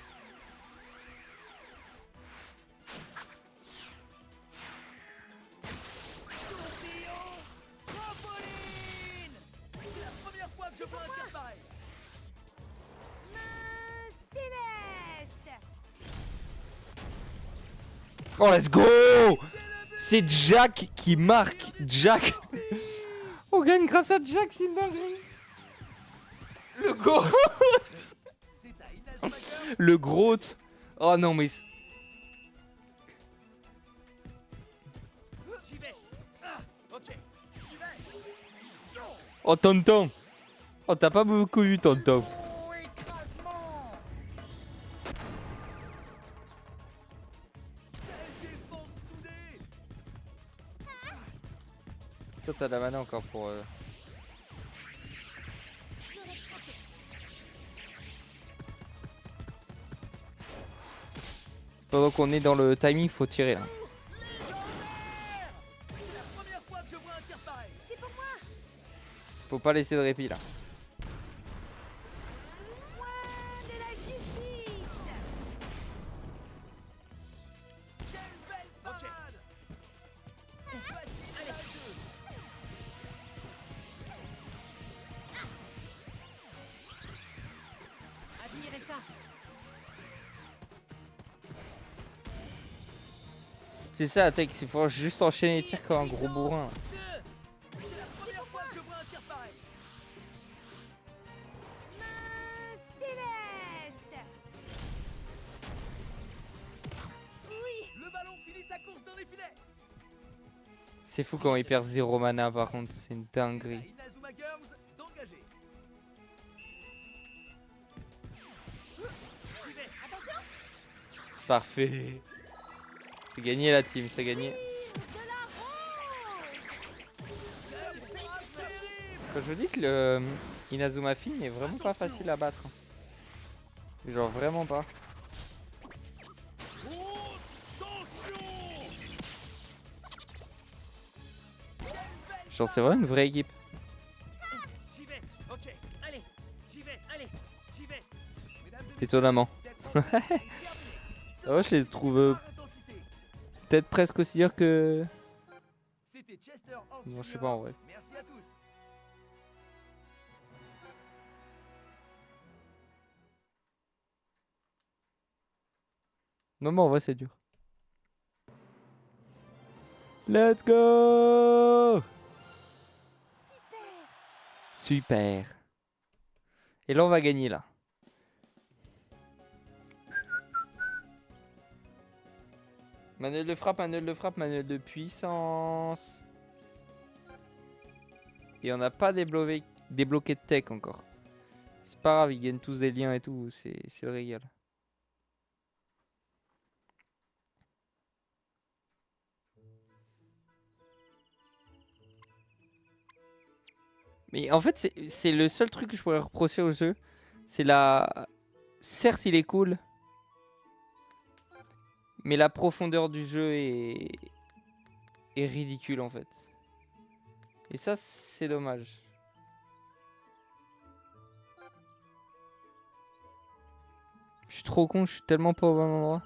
C: Tourbillon. Trampoline. C'est la première fois que je vois un tir pareil.
D: Main céleste.
A: Oh let's go. C'est Jack qui marque. Jack. On gagne grâce à Jack, c'est une dinguerie. Le GOAT.
C: C'est à Inazuma.
A: Le GROAT. Oh non mais...
C: J'y vais. Ah, ok. J'y vais.
A: Oh, Tonton. Oh, t'as pas beaucoup vu Tonton.
B: Oh, écrasement.
C: Quelle défense soudée!
A: Toi, t'as la mana encore pour... Pendant qu'on est dans le timing, faut tirer là.
C: C'est la première fois que je vois un tir pareil.
A: Faut pas laisser de répit là.
D: De la justice.
C: Quelle belle parade! Voici la jeu.
E: Admirez ça.
A: C'est ça, Atex, il faut juste enchaîner les tirs comme un gros bourrin.
C: C'est la première fois que je vois un tir pareil.
D: Main céleste. Oui.
C: Le ballon finit sa course dans les filets.
A: C'est fou quand il perd 0 mana par contre, c'est une dinguerie.
C: La Inazuma Girls d'engager.
A: C'est parfait. C'est gagné la team, c'est gagné.
D: De la rose.
A: Quand je vous dis que le Inazuma Film est vraiment pas facile à battre. Genre vraiment pas. Genre c'est vraiment une vraie équipe.
E: J'y vais. Ok. Allez. J'y vais. Allez. J'y vais.
C: Mesdames et messieurs,
A: Étonnamment.
C: cette rencontre est terminée.
A: Ah ouais, je les trouve
C: Par intensité.
A: peut-être presque aussi durs que...
C: C'était Chester Horse
A: Non, je sais
C: Junior.
A: pas en vrai.
C: Merci à tous.
A: Non mais en vrai c'est dur. Let's go! Super. Et là on va gagner là. Manuel de frappe, manuel de frappe, manuel de puissance. Et on n'a pas débloqué de tech encore. C'est pas grave, ils gagnent tous des liens et tout, c'est le régal. Mais en fait, c'est le seul truc que je pourrais reprocher au jeu. C'est la... Certes, il est cool. Mais la profondeur du jeu est ridicule en fait. Et ça, c'est dommage. Je suis trop con, je suis tellement pas au bon endroit.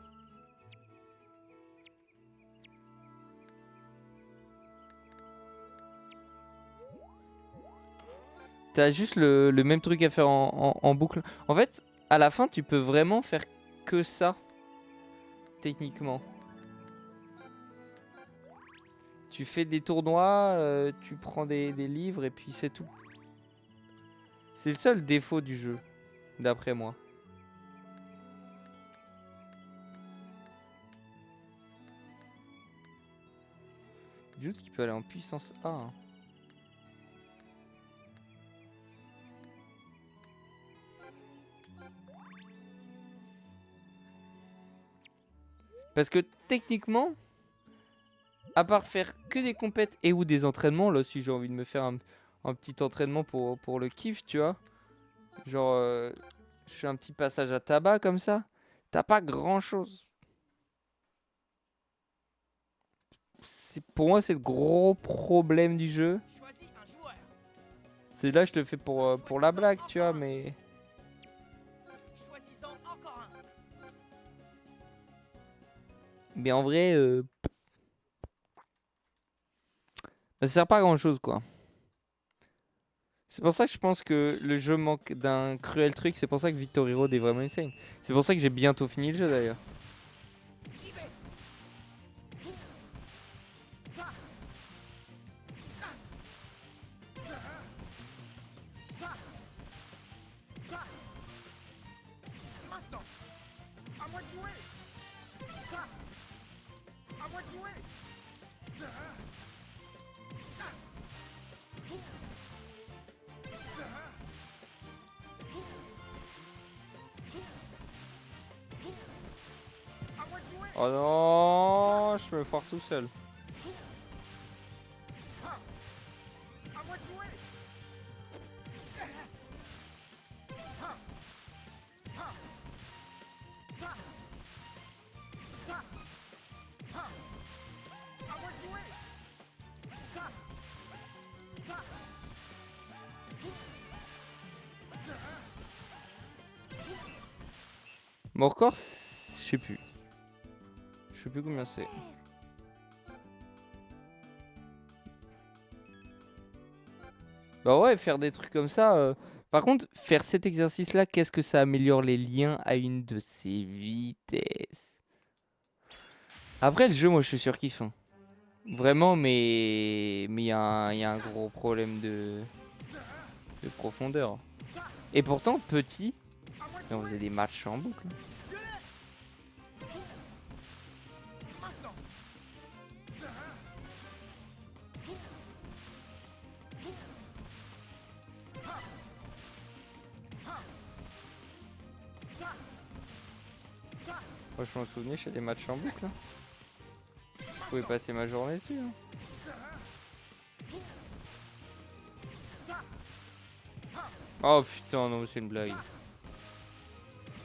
A: T'as juste le même truc à faire en boucle. En fait, à la fin, tu peux vraiment faire que ça. Techniquement. Tu fais des tournois, tu prends des livres et puis c'est tout. C'est le seul défaut du jeu, d'après moi. Juste qu'il peut aller en puissance A. Hein. Parce que techniquement, à part faire que des compètes et ou des entraînements, là si j'ai envie de me faire un petit entraînement pour le kiff, tu vois. Genre, je fais un petit passage à tabac comme ça. T'as pas grand chose. Pour moi, c'est le gros problème du jeu.
C: Choisis un joueur.
A: C'est là, je le fais pour la blague, tu vois, mais...
C: Choisis-en encore un.
A: Mais en vrai, ça sert pas à grand chose, quoi. C'est pour ça que je pense que le jeu manque d'un cruel truc. C'est pour ça que Victory Road est vraiment insane. C'est pour ça que j'ai bientôt fini le jeu, d'ailleurs.
C: J'y vais.
B: Maintenant. À moi de jouer. À moi de jouer.
A: Oh non, je me foire tout seul.
B: À moi de jouer. À moi de jouer.
A: Mon record, je sais plus. Je sais plus combien c'est. Bah ouais, faire des trucs comme ça. Par contre, faire cet exercice-là, qu'est-ce que ça améliore les liens à une de ces vitesses. Après, le jeu, moi, je suis surkiff. Hein. Vraiment, mais il y a un gros problème de profondeur. Et pourtant, petit, mais on faisait des matchs en boucle.
B: Maintenant.
A: Moi, je m'en souvenais, je fais des matchs en boucle. Hein. Je pouvais passer ma journée dessus. Hein. Oh putain, non, c'est une blague.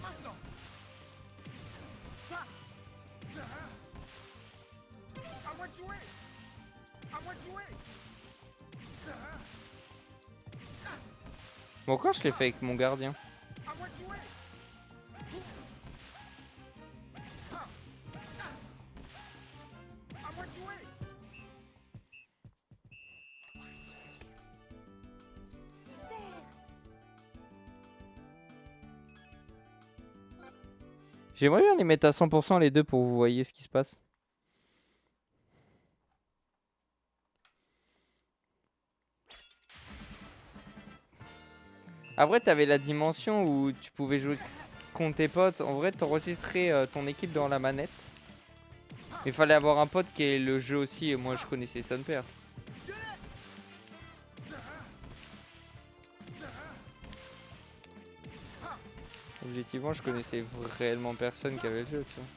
B: Maintenant. À moi de jouer. À moi de jouer.
A: Bon, encore, je l'ai fait avec mon gardien.
B: À moi de jouer. À moi de jouer.
A: J'aimerais bien les mettre à 100% les deux pour que vous voyez ce qui se passe. Après, t'avais la dimension où tu pouvais jouer contre tes potes. En vrai, t'enregistrais ton équipe dans la manette. Il fallait avoir un pote qui ait le jeu aussi. Et moi, je connaissais son père. Objectivement, je connaissais réellement personne qui avait le jeu, tu vois.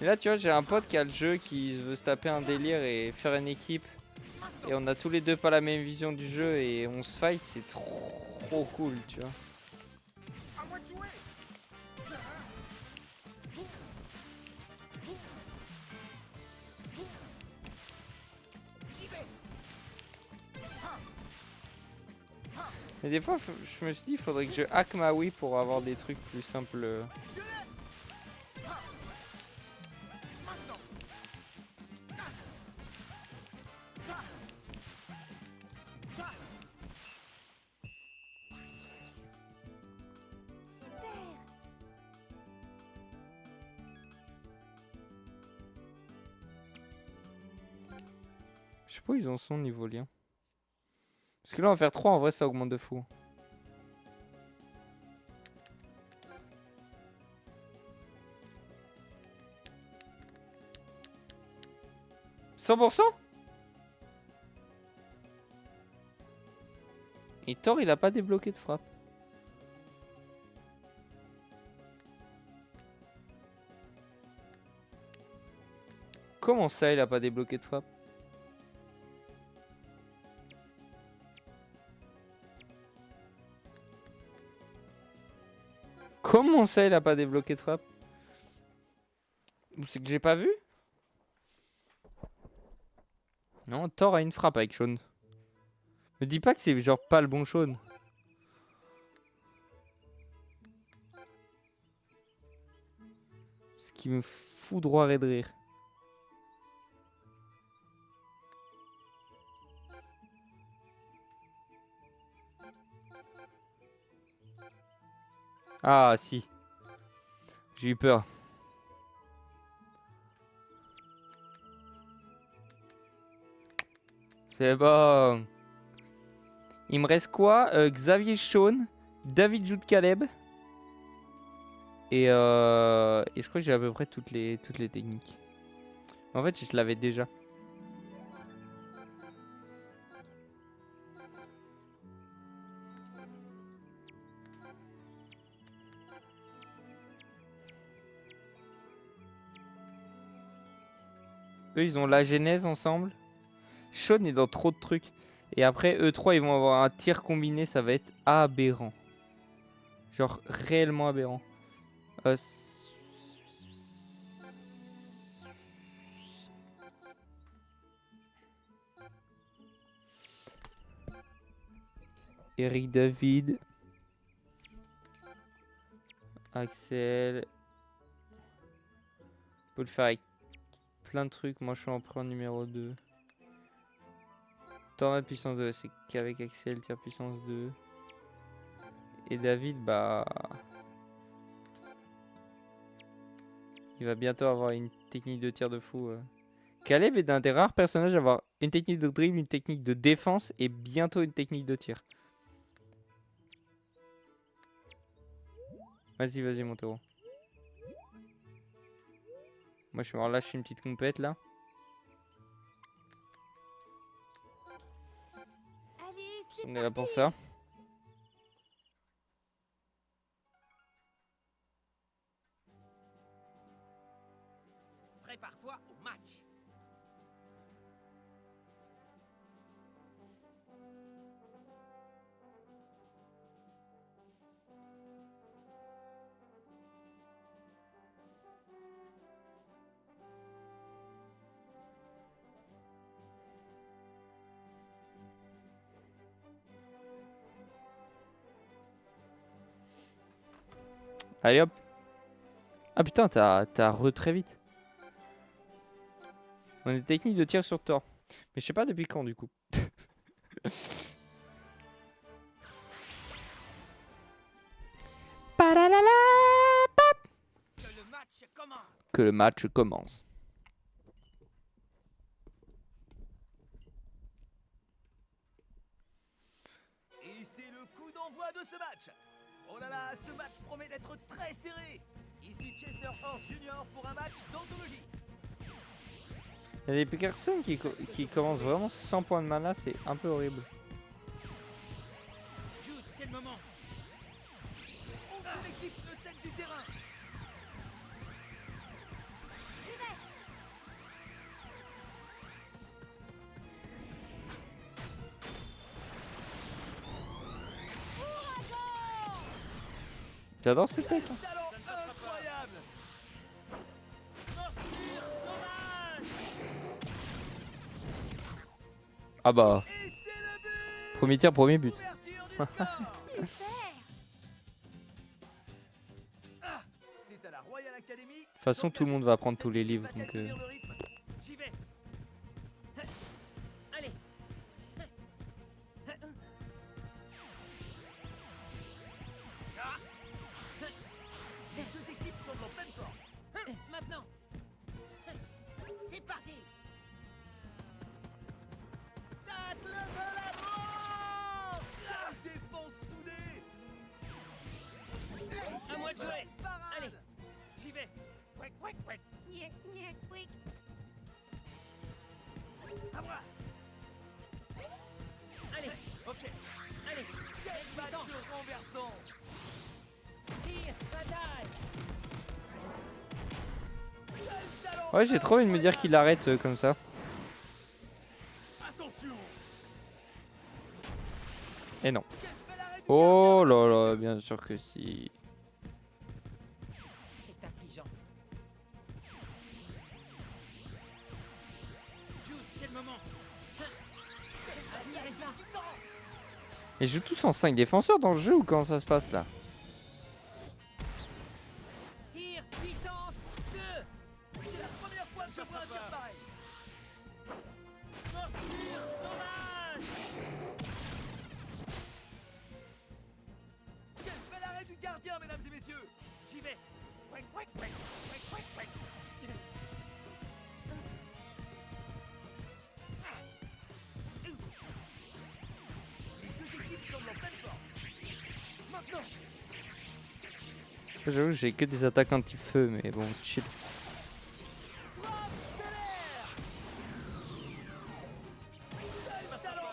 A: Et là, tu vois, j'ai un pote qui a le jeu, qui veut se taper un délire et faire une équipe. Et on a tous les deux pas la même vision du jeu et on se fight, c'est trop cool, tu vois.
B: À moi de jouer. J'y vais.
A: Mais des fois, je me suis dit, il faudrait que je hack ma Wii pour avoir des trucs plus simples.
B: Maintenant.
A: Je sais pas où ils en sont niveau lien. Parce que là, en faire 3, en vrai, ça augmente de fou. « 100% ?» Et Thor, il a pas débloqué de frappe. Comment ça, il a pas débloqué de frappe? Comment ça, il a pas débloqué de frappe? Ou c'est que j'ai pas vu? Non, Thor a une frappe avec Shaun. Me dis pas que c'est genre pas le bon Shaun. Ce qui me foudroierait de rire. Ah si. J'ai eu peur. C'est bon. Il me reste quoi? Xavier Shaun, David Jude Caleb. Et je crois que j'ai à peu près toutes les techniques. En fait, je l'avais déjà. Eux, ils ont la genèse ensemble. Sean est dans trop de trucs. Et après, eux trois, ils vont avoir un tir combiné. Ça va être aberrant. Genre, réellement aberrant. Eric David. Axel. On peut le faire avec plein de trucs. Moi, je suis en prend numéro 2. Tornade puissance 2, c'est qu'avec Axel, tir puissance 2. Et David, bah... il va bientôt avoir une technique de tir de fou. Caleb est un des rares personnages à avoir une technique de dribble, une technique de défense et bientôt une technique de tir. Vas-y, vas-y, mon taureau. Moi, je me relâche une petite compète là.
D: Allez, c'est
A: On est là pour ça.
C: Prépare-toi au match.
A: Allez hop. Ah putain, t'as très vite. On a des techniques de tir sur Thor. Mais je sais pas depuis quand du coup.
C: Que le match commence.
A: Que le match commence.
C: Et c'est le coup d'envoi de ce match. Oh là là, ce match promet d'être très serré. Ici Chester Horse Jr. pour un match d'anthologie.
A: Il y a des personnes qui commencent vraiment sans points de mana, c'est un peu horrible.
E: Jude, c'est le moment.
C: Aucune équipe ne cède du terrain.
A: J'adore cette tête. Hein.
C: Talent incroyable.
E: Morsure sauvage.
A: Ah bah,
C: Et c'est le but.
A: premier tir, premier but.
C: Ouverture du score.
D: super.
C: C'est à la Royal Academy.
A: De toute façon, tout le monde va apprendre tous les livres, donc...
E: J'y vais. Allez.
C: Les deux équipes semblent en pleine forme.
E: Maintenant.
D: C'est parti.
C: Tacle de l'avant. La défense soudée.
E: À moi de jouer.
C: Parade.
E: Allez. J'y vais.
D: Nyeh, nyeh, quick.
C: À moi.
E: Allez.
C: Ok.
E: Allez.
C: Quel match
E: puissant.
C: renversant.
E: Tire. Bataille.
C: Quel talent.
A: Ouais, j'ai trop envie de me dire qu'il arrête comme ça.
C: Attention.
A: Et non.
C: Quel bel arrêt du
A: Oh
C: gardien.
A: là là, bien sûr que si.
E: C'est affligeant. Jude, c'est le moment. Admirez ça.
A: Ils jouent tous en 5 défenseurs dans le jeu ou comment ça se passe là?
E: Tire. Puissance 2.
C: C'est la première fois que je vois un tir pareil.
E: Morsure sauvage.
C: Quel bel arrêt du gardien, mesdames et messieurs.
E: J'y vais.
C: Les deux équipes semblent en pleine forme.
E: Maintenant.
A: J'avoue, j'ai que des attaques anti-feu, mais bon, chill.
C: Frappe stellaire. Quel talent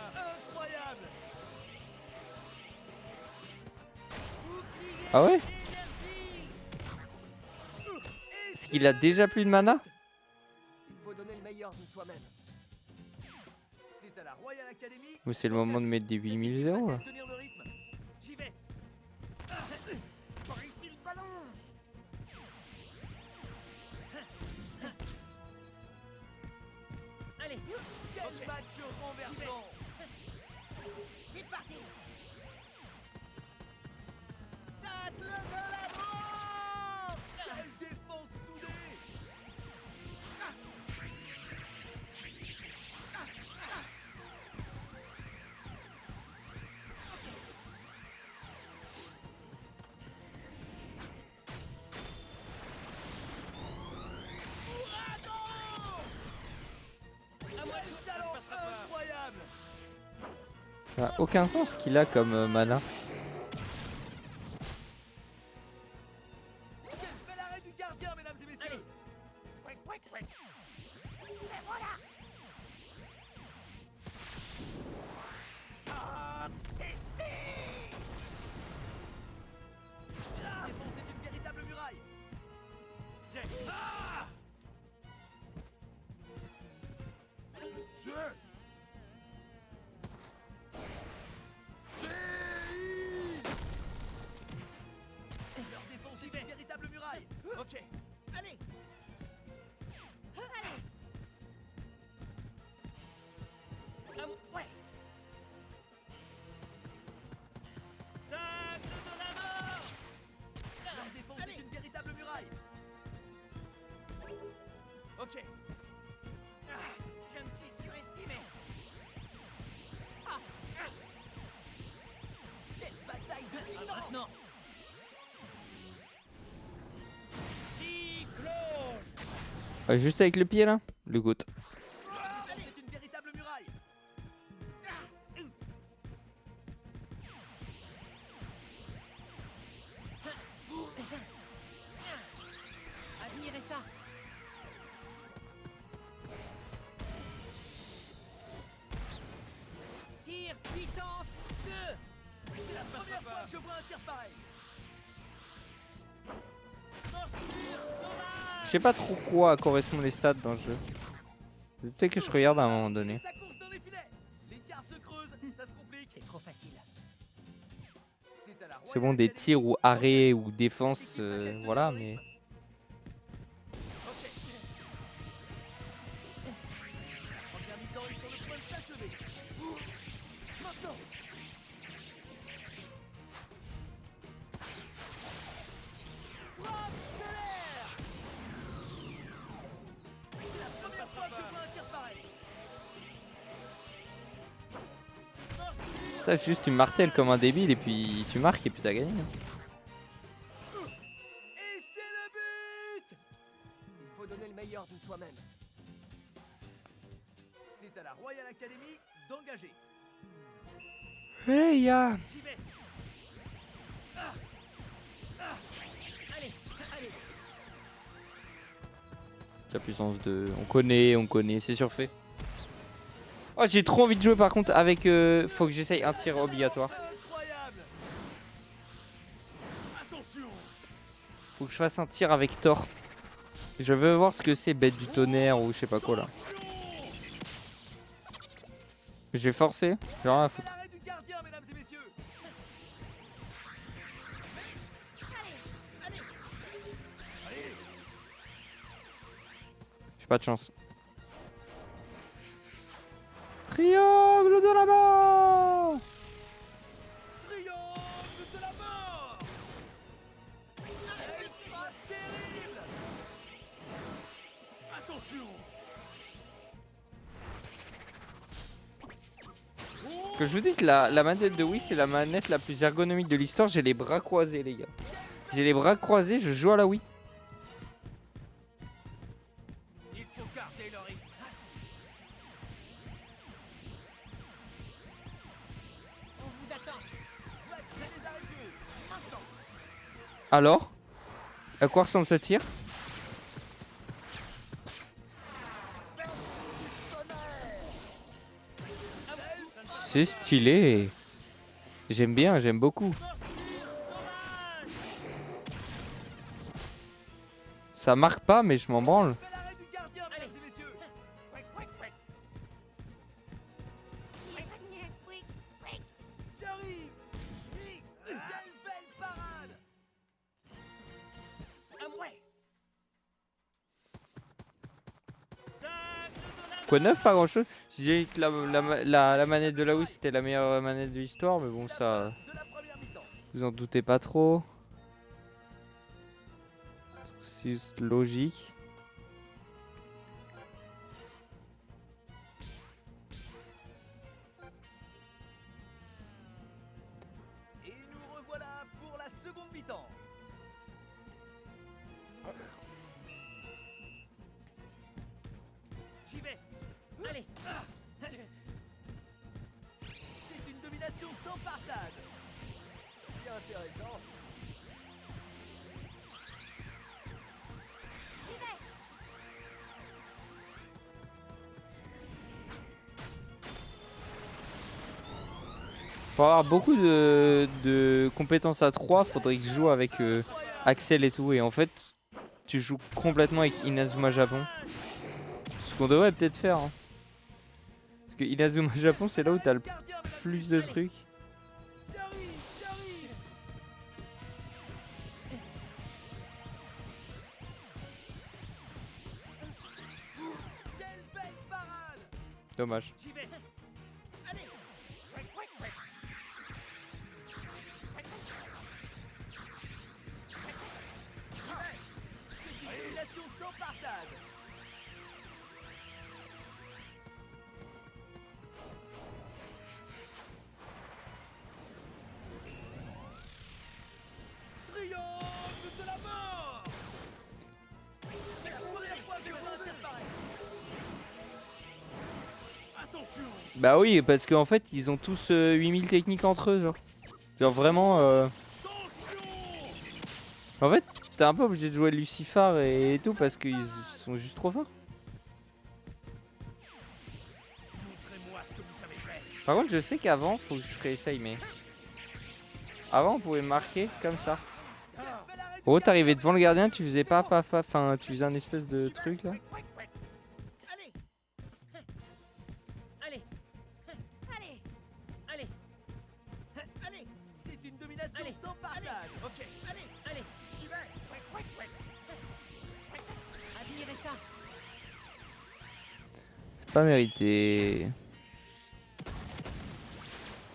C: incroyable.
A: Ah ouais?
C: Et
A: C'est qu'il a déjà plus de mana?
C: il faut donner le meilleur C'est à la Royal Academy.
A: Mais c'est le moment de mettre des 8000 là.
C: Tenir le rythme.
E: J'y vais.
B: Par ici le ballon.
E: Allez.
C: Quel match renversant.
D: C'est parti.
C: Tacle de la mort. Quelle défense soudée. Talent incroyable.
A: Ça a aucun sens ce qu'il a comme mana.
C: Quel bel arrêt du gardien, mesdames et messieurs.
E: Allez.
C: La défense est une véritable muraille.
E: J'ai.
B: Je.
C: Leur défense est une véritable muraille.
E: Ok.
D: Allez.
E: Ouais. Tacle de la mort.
C: Leur défense est une véritable muraille.
E: Ok. Je me suis surestimé.
C: Quelle bataille de titans.
E: Maintenant. Cyclone.
A: Juste avec le pied là. Le goût.
C: C'est une véritable muraille.
E: Admirez ça. Tir puissance 2.
C: C'est la première fois que je vois un tir pareil.
A: Je sais pas trop quoi correspondent les stats dans le jeu. Peut-être que je regarde à un moment donné.
C: Ça course dans les filets. L'écart se creuse, ça se complique.
E: C'est trop facile.
C: C'est à la
A: C'est bon,
C: Royal
A: des
C: Academy.
A: tirs ou arrêts ou défense, voilà, mais...
C: Ok. La première mi-temps est sur le point de s'achever. Maintenant. Frappe stellaire. C'est la première fois que je vois un tir pareil.
A: Ça, c'est juste tu martèles comme un débile et puis tu marques et puis t'as gagné.
C: Et c'est le but.
D: Il faut donner le meilleur de soi-même.
C: C'est à la Royal Academy d'engager.
A: Hey ya.
E: J'y vais. Allez. Allez.
A: La puissance 2, on connaît, c'est surfait. Oh, j'ai trop envie de jouer par contre avec... faut que j'essaye un tir obligatoire.
C: Incroyable.
B: Attention.
A: Faut que je fasse un tir avec Thor. Je veux voir ce que c'est, bête du tonnerre ou je sais pas quoi là. Je vais forcer, j'ai rien à foutre.
C: L'arrêt du gardien, mesdames et messieurs.
A: J'ai pas de chance. Triangle de la mort.
C: Triangle de la mort. Extra terrible.
B: Attention.
A: Que je vous dis que la manette de Wii c'est la manette la plus ergonomique de l'histoire. J'ai les bras croisés les gars. J'ai les bras croisés, je joue à la Wii.
E: Il faut garder le rythme. On vous attend.
C: Voici les arrêts de jeu. Maintenant.
A: Alors, à quoi ressemble ce tir? C'est stylé. J'aime bien, j'aime beaucoup. Ça marque pas, mais je m'en branle.
C: Bel arrêt du gardien, mesdames et messieurs.
A: Quoi de neuf, pas grand chose. Je disais que la manette de la Wii c'était la meilleure manette de l'histoire, mais bon, ça,
C: De la première mi-temps.
A: vous en doutez pas trop. C'est logique.
C: Et nous revoilà pour la seconde mi-temps.
E: J'y vais. Allez.
C: C'est une domination sans partage. Bien intéressant.
A: Pour avoir beaucoup de compétences à 3, faudrait que je joue avec Axel et tout. Et en fait, tu joues complètement avec Inazuma Japon. Ce qu'on devrait peut-être faire. Hein. Parce que Inazuma Japon, c'est là où t'as le plus de trucs.
C: J'arrive, j'arrive. Quelle belle parade.
A: Dommage.
E: J'y vais.
B: Allez.
C: C'est une domination sans partage. Triomphe de la mort. C'est la première fois que je vois un tir pareil.
B: Attention.
A: Bah oui, parce qu'en fait, ils ont tous 8000 techniques entre eux, genre. Genre vraiment... En fait, t'es un peu obligé de jouer Lucifer et tout parce qu'ils sont juste trop forts.
B: Montrez-moi ce que vous savez faire.
A: Par contre, je sais qu'avant, faut que je réessaye, mais... Avant, on pouvait marquer comme ça. Oh, t'arrivais devant le gardien, tu faisais pas, enfin, tu faisais un espèce de truc là.
D: Allez.
E: Allez.
D: Allez.
E: Allez.
D: Allez.
C: C'est une domination
E: Allez.
C: sans partage.
E: Ok.
D: Allez.
E: Allez.
B: J'y vais.
D: Admirez ça.
A: C'est pas mérité.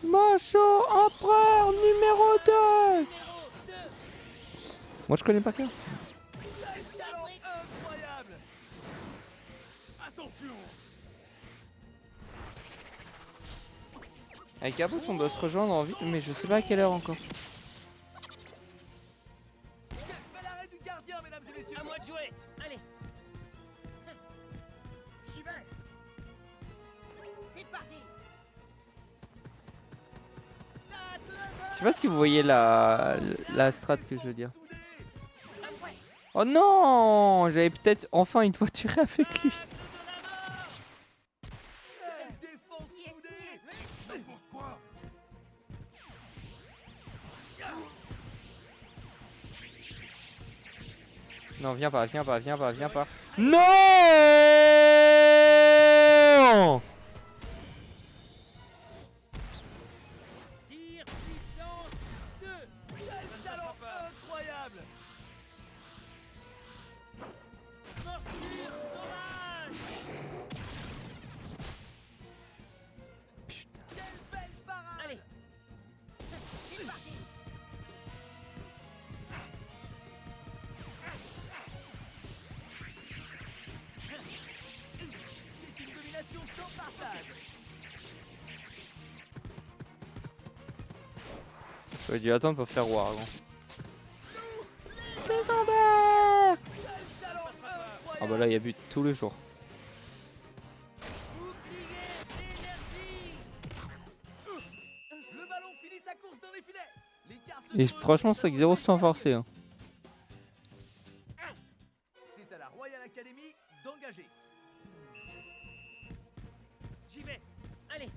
A: Macho empereur numéro 2. Moi je connais pas que.
C: Talent incroyable.
B: Attention.
A: Avec Apos on doit se rejoindre en vite, mais je sais pas à quelle heure encore.
C: Quel bel arrêt du gardien, mesdames et messieurs.
E: À moi de jouer. Allez.
B: J'y vais.
D: C'est parti.
A: Je sais pas si vous voyez la strat que je veux dire.
C: Soudé.
D: Après.
A: Oh non, j'avais peut-être enfin une fois tiré avec lui.
C: Quelle défense soudée.
B: N'importe quoi.
A: Non, viens pas, viens pas, viens pas, viens pas. Non!
E: Tir puissance 2.
C: Quel talent incroyable.
E: Morsure sauvage.
A: Putain.
C: Quelle belle parade.
E: Allez.
D: C'est parti.
C: C'est une domination sans partage.
A: J'aurais dû attendre pour faire War. Avant.
C: Quel talent incroyable.
A: Ah bah là, il y a but tous les jours.
E: Bouclier énergie.
C: Le ballon finit sa course dans les filets. L'écart se
A: Et
C: creuse.
A: franchement, 5-0 sans forcer. Hein.
C: C'est à la Royal Academy d'engager.
E: J'y vais. Allez.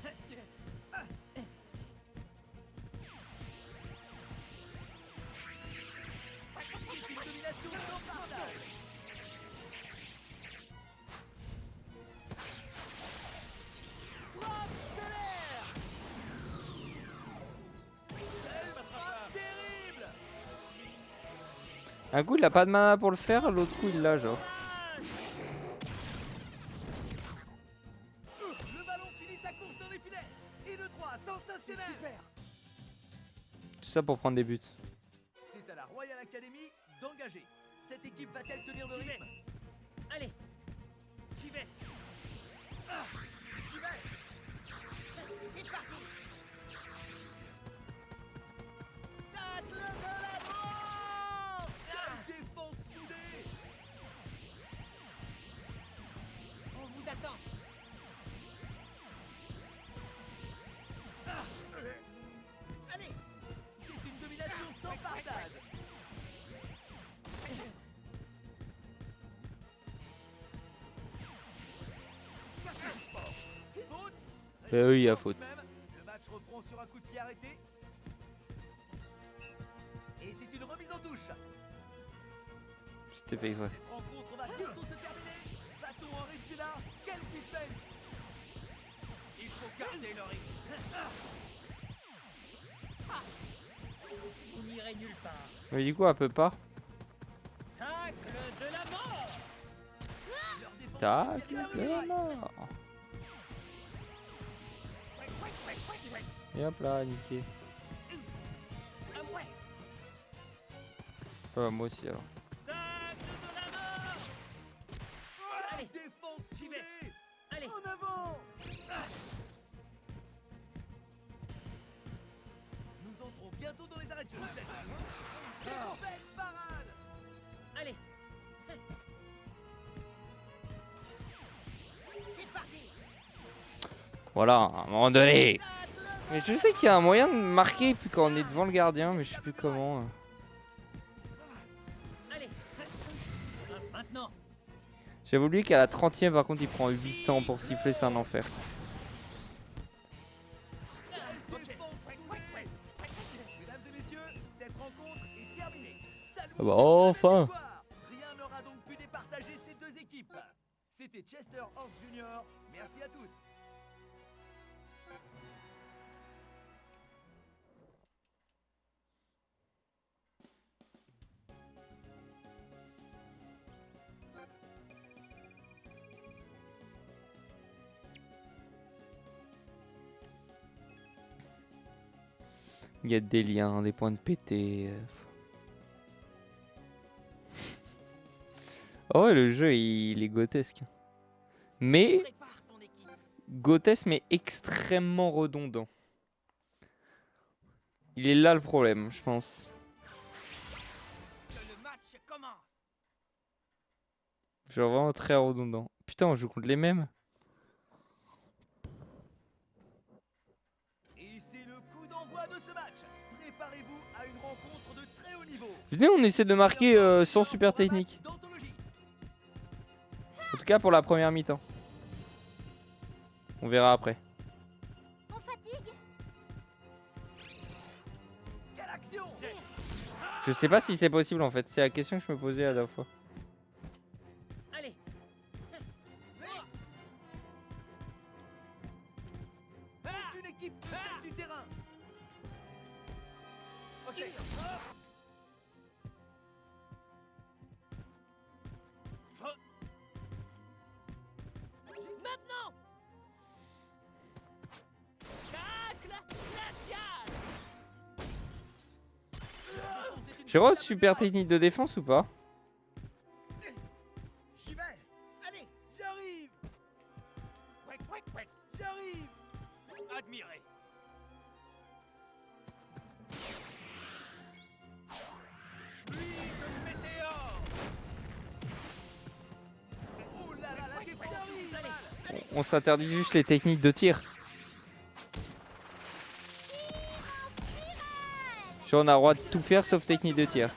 C: C'est une domination sans partage. Frappe stellaire. Quelle frappe terrible.
A: Un coup, il a pas de mana pour le faire, l'autre coup, il l'a, genre.
C: 3, sensationnel.
B: Super.
A: Tout ça pour prendre des buts.
C: C'est à la Royal Academy d'engager. Cette équipe va-t-elle tenir le
E: J'y vais.
C: rythme?
E: Allez. J'y vais.
B: J'y vais.
D: C'est parti.
C: Tacle de la mort. Défense soudée.
E: On vous attend.
D: Allez.
C: C'est une domination sans partage.
B: Ça, c'est du sport.
C: Faute.
A: Eh oui, il y a faute.
C: Même. Le match reprend sur un coup de pied arrêté. Et c'est une remise en touche.
A: C'était fait exprès.
C: Cette rencontre va bientôt se terminer. Va-t-on en rester là? Quel suspense!
B: Il faut garder le rythme.
E: Vous n'irez nulle part.
A: Mais du coup, elle peut pas.
E: Tacle de la mort.
C: Leur défense
A: Tac,
C: est bien
A: de la mort. Et hop là, niqué.
E: À moi.
A: Moi aussi alors.
E: Tacle de la mort. Allez.
C: Défense
E: J'y vais.
C: soudée.
E: Allez.
C: En avant. Nous entrons bientôt dans les arrêts de jeu. Belle parade.
E: Allez.
D: C'est parti.
A: Voilà, à un moment donné. Mais je sais qu'il y a un moyen de marquer puis quand on est devant le gardien, mais je sais plus comment.
E: Allez. Maintenant.
A: J'avais oublié qu'à la 30e par contre il prend 8 ans pour siffler, c'est un enfer.
C: Défense soudée. Mesdames et messieurs, cette rencontre est terminée. Saluons
A: Ah bah,
C: cette très
A: enfin.
C: belle victoire. Rien n'aura donc pu départager ces deux équipes. C'était Chester Horse Jr. Merci à tous.
A: Il y a des liens, des points de pété. Oh ouais, le jeu il est grotesque. Mais
D: Prépare ton équipe.
A: grotesque mais extrêmement redondant. Il est là le problème, je pense.
D: Que le match commence.
A: Genre vraiment très redondant. Putain, on joue contre les mêmes.
C: Et c'est le coup d'envoi de ce match. Préparez-vous à une rencontre de très haut niveau.
A: Venez, on essaie de marquer sans super technique.
C: D'anthologie.
A: En tout cas pour la première mi-temps. On verra après.
D: On fatigue.
C: Quelle action!
A: Je sais pas si c'est possible en fait. C'est la question que je me posais à la fois.
E: Allez.
C: Aucune équipe ne cède du terrain.
E: Ok. Maintenant. Tacle glacial.
A: J'ai le droit de super technique de défense ou pas?
B: J'y vais.
C: Allez, j'arrive. J'arrive.
B: Admirez. Pluie de météores.
C: Oh là là, la défense est
E: Allez.
A: On s'interdit juste les techniques de tir. Genre on a le droit de tout faire sauf technique de tir.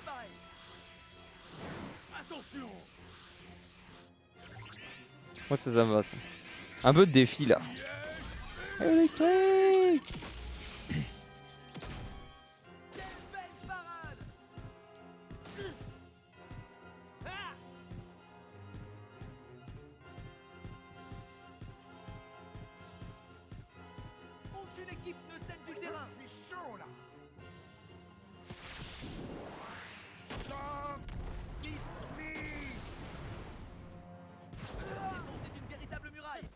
B: Attention.
A: Moi ça me va ça. Un peu de défi là. Électrique.
C: Quelle belle parade.
E: Ah.
C: Aucune équipe ne cède du terrain.
B: Je suis chaud là. Choc sismique.
C: La défense est une véritable muraille.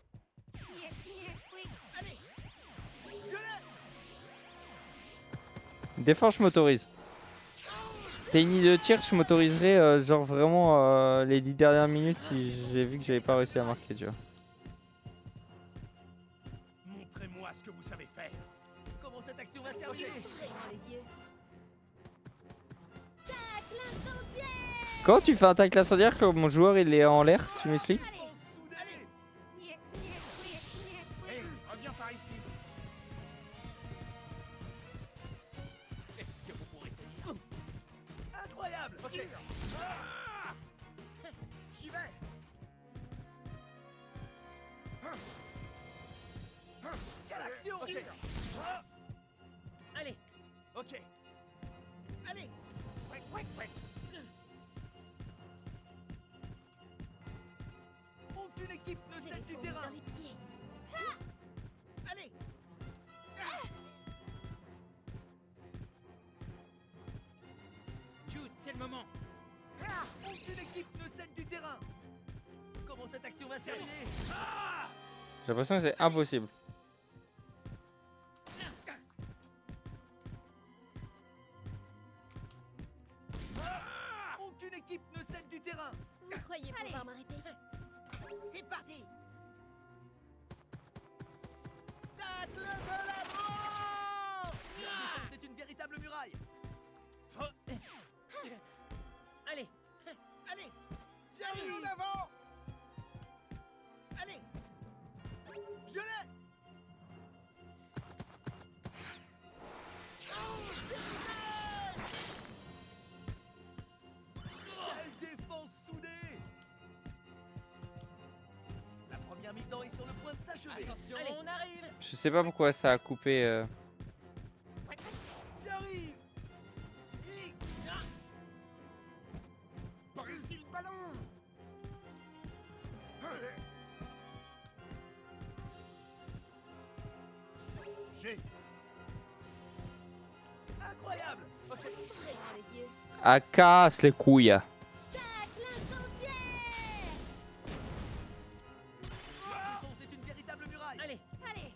D: Oui. Allez.
C: Je l'ai.
A: Défense, je m'autorise. T'as une idée de tir, je m'autoriserai genre vraiment les 10 dernières minutes si j'ai vu que j'avais pas réussi à marquer, tu vois.
B: Montrez-moi ce que vous savez faire.
C: Comment cette action va se terminer?
D: Dans les yeux. Tacle incendiaire.
A: Quand tu fais un tacle incendiaire quand mon joueur il est en l'air, tu m'expliques?
C: Défense soudée.
B: Hé, reviens par ici. Est-ce que vous pourrez tenir?
C: Incroyable. Ok.
B: Ah! J'y vais.
C: Quelle action!
B: Ok.
E: Allez,
B: Ok.
C: Allez.
B: Ouais.
C: Aucune équipe ne
D: J'ai
C: cède
D: les
C: du
D: fourmis
C: terrain.
D: dans les pieds.
C: Allez.
E: Jude, c'est le moment.
C: Aucune équipe ne cède du terrain. Comment cette action va se terminer?
A: J'ai l'impression que c'est impossible.
C: Aucune équipe ne cède du terrain.
D: Vous croyez pouvoir m'arrêter?
C: C'est parti. Tacle de la mort. C'est une véritable muraille.
E: Allez,
C: Allez. J'arrive en avant. Allez. Je l'ai. Quelle défense soudée! La première mi-temps est sur le point de s'achever.
E: attention,
C: Allez,
E: on arrive.
A: Je sais pas pourquoi ça a coupé.
C: j'arrive!
B: Par ici le ballon. J'ai.
C: Incroyable! Ok.
D: Dans les yeux.
A: Ah, casse les couilles.
D: Tacle incendiaire.
C: C'est une véritable muraille.
E: Allez,
D: Allez.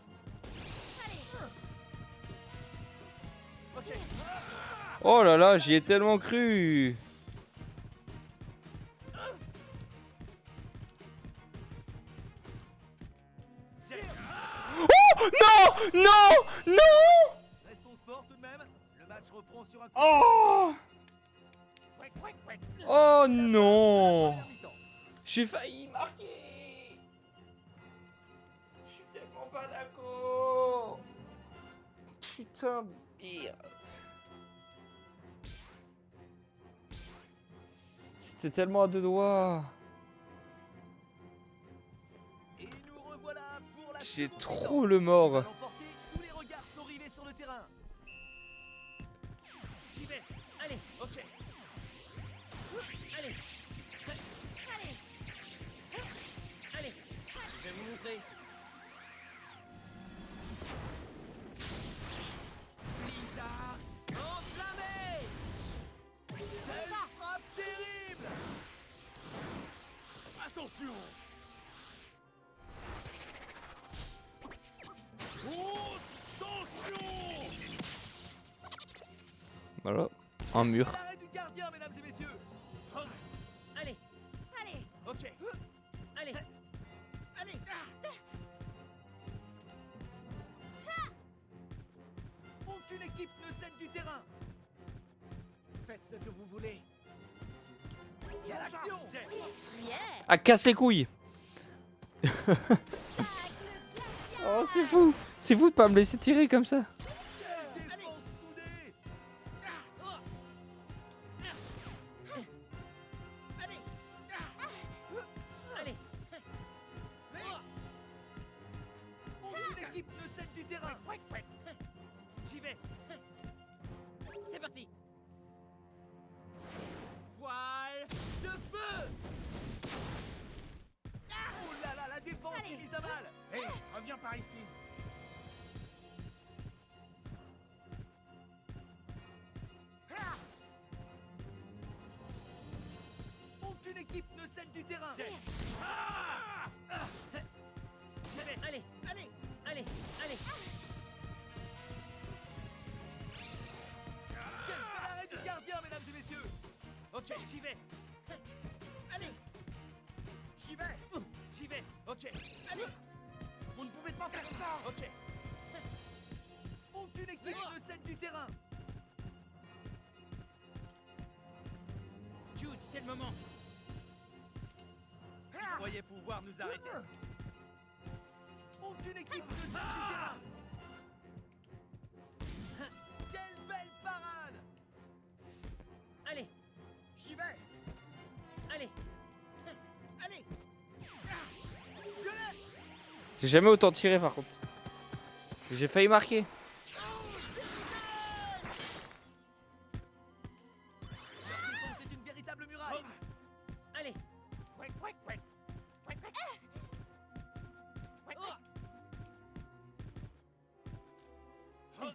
D: Allez.
C: Ok.
A: Oh là là, j'y ai tellement cru. Oh non, non, non.
C: Restons sport tout de même. Le match reprend sur un coup.
A: Oh, oh non.
C: Première mi-temps.
A: J'ai failli marquer. Je suis tellement pas d'accord. Putain de merde. C'était tellement à deux doigts.
C: Et nous revoilà pour la
A: J'ai
C: seconde
A: trop
C: mi-temps.
A: le mort.
C: L'emporter, tous les regards sont rivés sur le terrain.
E: j'y vais. Allez,
C: Ok.
E: allez,
D: Allez.
E: allez. Je vais vous montrer.
C: Blizzard enflammé. Quelle frappe terrible!
B: Attention. Attention.
A: Voilà, un mur.
C: L'arrêt du gardien, mesdames et messieurs.
E: Allez,
D: Allez.
C: Ok.
E: allez.
C: Allez. Aucune équipe ne cède du terrain.
B: Faites ce que vous voulez.
C: Quelle action!
D: Yeah.
A: Ah, casse les couilles.
D: Tacle glacial.
A: Oh, c'est fou. C'est fou de pas me laisser tirer comme ça.
C: Quelle défense soudée!
D: Allez.
E: Allez,
C: Aucune équipe ne cède du terrain.
E: j'y vais. C'est parti. Voile de feu.
C: Oh là là, la défense
D: Allez.
C: est mise à mal.
B: Hé, reviens par ici.
C: Aucune équipe ne cède du terrain.
E: J'y vais. Allez,
C: Allez.
E: allez, allez. Ok, j'y vais.
B: Allez. J'y vais.
E: J'y vais. Ok.
B: Allez. Vous ne pouvez pas faire ça.
E: Ok.
C: Aucune équipe ne cède du terrain.
E: Jude, c'est le moment.
C: Vous croyez pouvoir nous arrêter? Aucune équipe ne cède du terrain. Quelle belle parade!
E: Allez,
B: J'y vais.
E: allez.
B: Allez.
C: Je l'ai!
A: J'ai jamais autant tiré par contre. J'ai failli marquer.
C: Leur défense est une véritable muraille.
E: Allez.
B: Ouais, ouais, ouais. Ouais, ouais. Ouais, ouais.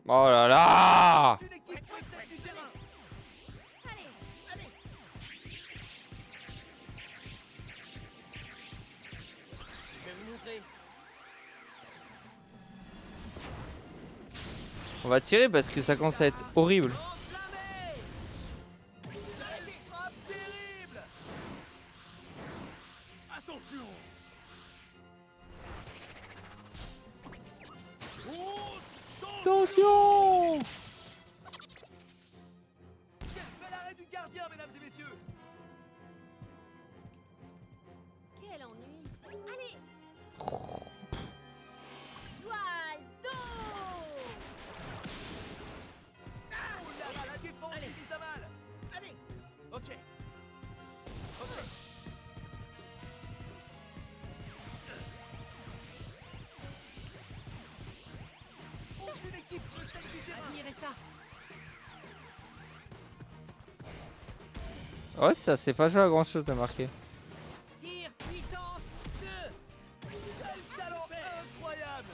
A: Oh là là!
C: Aucune équipe ne cède du terrain.
D: Allez.
B: Allez.
E: Je vais vous montrer.
A: On va tirer parce que ça commence à être horrible.
C: Enflammé! Quelle frappe terrible!
B: Attention.
A: Attention!
C: Quel bel arrêt du gardien, mesdames et messieurs!
D: Quel ennui. Allez. Voile d'eau.
C: Oh là là, la défense
E: Allez.
C: est mise à mal!
B: Allez.
E: Ok. Ok.
C: Aucune équipe ne cède du terrain!
E: Admirez ça.
A: Ouais, ça c'est pas joué à grand chose de marquer.
E: Tir, puissance, 2.
C: Quel talent incroyable!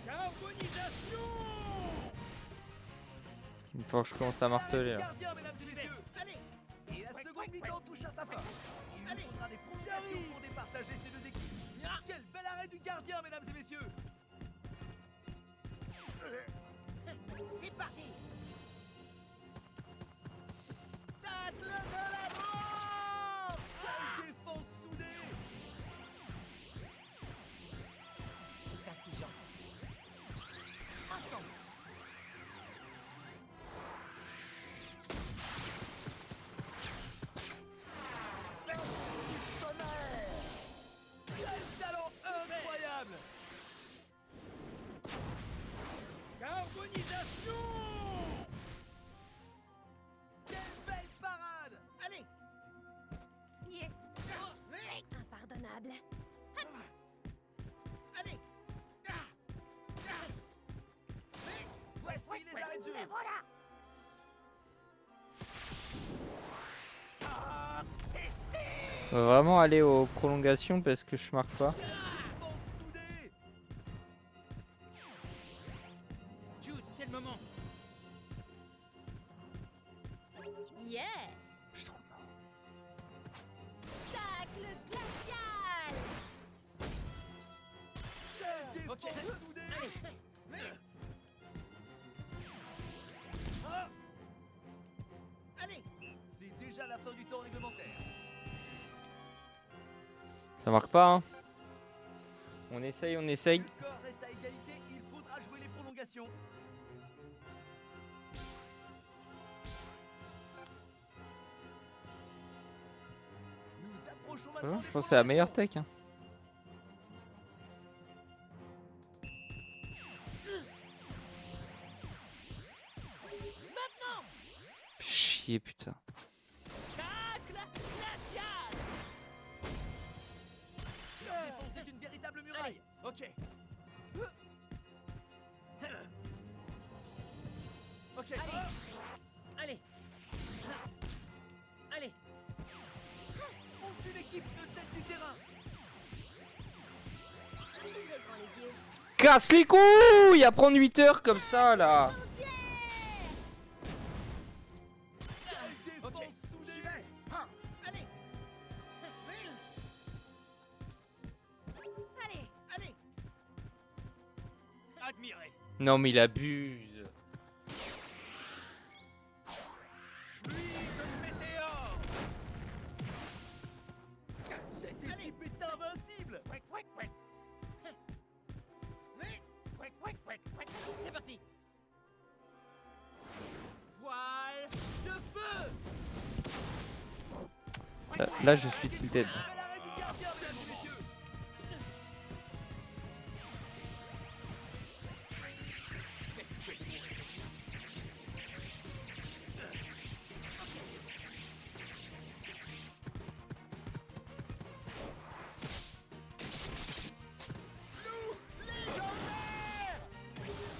E: Carbonisation.
A: Il faut que je commence à marteler là.
C: Gardien, mesdames et messieurs!
B: Allez.
C: Et la seconde mi-temps touche à sa fin. Il nous faudra des prolongations pour départager ces deux équipes. Quel bel arrêt du gardien, mesdames et messieurs!
B: C'est parti. Tacle de la mort.
C: Quelle défense soudée!
E: C'est affligeant.
B: Attends.
C: Quel talent incroyable!
E: Carbonisation.
C: Quelle belle parade!
B: Allez.
D: Yeah. Impardonnable.
B: Allez.
C: Voici les arrêts de jeu!
D: Et voilà.
A: On va vraiment aller aux prolongations parce que je marque pas.
C: Défense soudée!
E: Jude, c'est le moment.
D: Yeah.
A: Je trouve pas.
D: Tacle glacial.
C: Quelle défense
E: Ok.
C: soudée!
E: Allez.
B: Allez.
C: C'est déjà la fin du temps réglementaire.
A: Ça marque pas hein. On essaye, on essaye.
C: Le score reste à égalité, il faudra jouer les prolongations. Nous approchons maintenant
A: Je
C: des
A: pense que c'est la meilleure
C: prolongations.
A: tech. Hein. Chier putain.
E: Tacle glacial.
C: Leur défense est une véritable muraille.
E: Ok. Ok. Allez. Allez. Allez.
C: Aucune équipe ne cède du terrain.
D: Il est grand les yeux.
A: Casse les couilles à prendre 8 heures comme ça là.
C: Quelle défense
E: Ok.
C: soudée!
B: J'y vais. Ah. Allez.
D: Allez.
B: Allez.
E: Admirez.
A: Non mais il abuse. Là, je suis tilted.
C: Bel arrêt du gardien, mesdames et messieurs.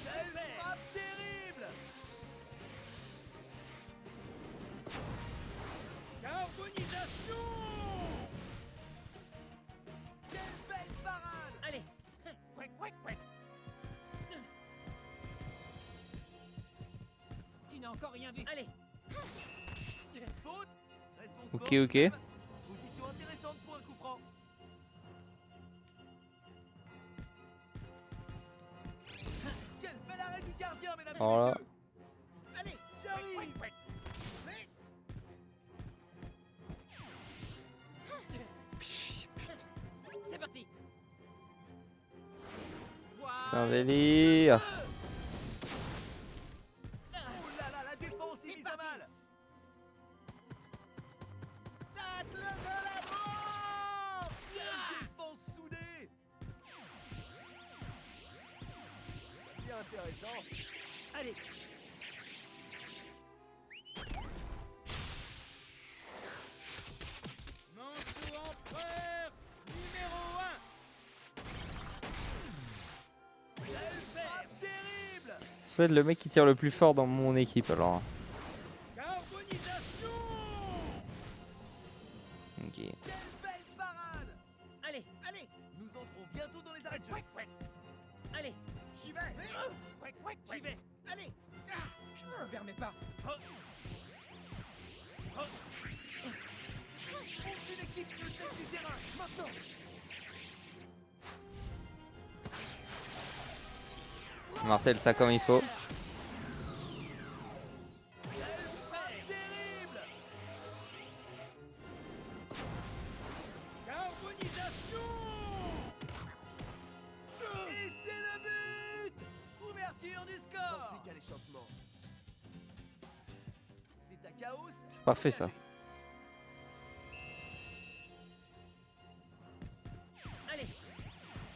C: Quelle frappe terrible!
E: Carbonisation.
C: Quelle belle parade!
E: Allez,
B: Quack, quack, quack.
E: tu n'as encore rien vu. Allez,
C: Faute! Restons
A: Ok,
C: score.
A: ok.
C: Position intéressante pour un coup franc. Quel bel arrêt du gardien, mesdames et
A: Alors là,
C: messieurs!
B: Allez,
C: J'arrive!
B: quack, quack. Mais
E: c'est parti.
A: c'est un délire.
C: Oh là là, la défense est mise à mal! Tacle de la mort! Quelle défense soudée! Bien intéressant.
E: Allez, Manteau empereur numéro 1.
C: Quelle frappe terrible!
A: C'est le mec qui tire le plus fort dans mon équipe alors.
E: Carbonisation.
A: Ok.
C: Quelle belle parade!
E: Allez,
B: allez,
C: Nous entrons bientôt dans les arrêts de jeu.
B: quack, quack.
E: allez,
B: J'y vais. Quack, quack,
E: j'y
B: quack.
E: vais.
B: Allez.
E: Je ne me permets pas.
C: Aucune équipe ne cède du terrain. Maintenant!
A: Martèle ça comme il faut.
C: Quelle frappe terrible!
E: Carbonisation.
C: Et c'est le but! Ouverture du score! J'en suis qu'à l'échauffement. C'est à Chaos.
A: C'est parfait ça.
E: Allez,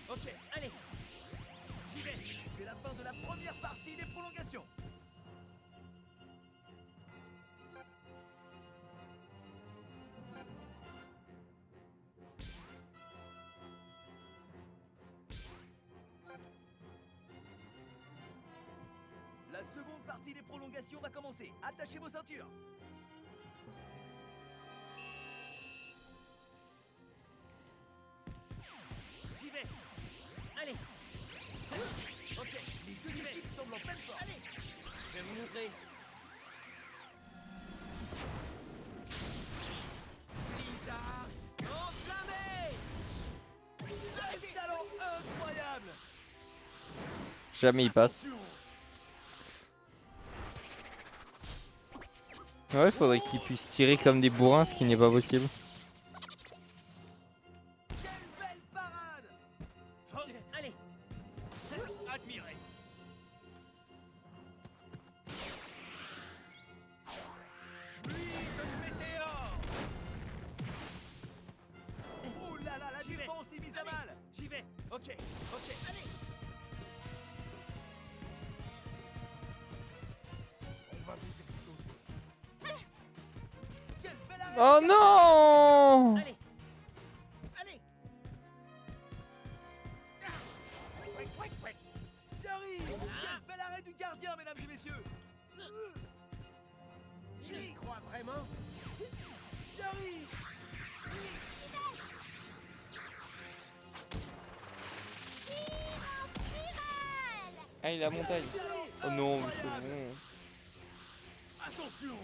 C: Ok,
E: allez,
C: j'y vais. C'est la fin de la première partie des prolongations. La seconde partie des prolongations va commencer. Attachez vos ceintures.
E: j'y vais. Allez,
C: Ok, les deux équipes semblent en pleine forme.
E: allez, je vais vous montrer.
C: Blizzard, enflammé! Quel talent incroyable!
A: Jamais il passe. Ouais, faudrait qu'ils puissent tirer comme des bourrins, ce qui n'est pas possible.
C: Quelle belle parade!
E: Allez,
C: Admirez! Pluie de météores! Oh là là, la
E: J'y vais.
C: défense est mise à mal!
E: j'y vais.
C: Ok, ok, allez!
B: On va vous exploser.
C: Quel bel arrêt!
A: Oh non!
E: Allez,
B: Allez. Quack, quack, quack.
C: J'arrive! Quel bel arrêt du gardien, mesdames et messieurs!
B: Tu y crois vraiment?
C: J'arrive!
A: Ah, il a la montagne. Oh non, mais c'est bon.
C: Attention!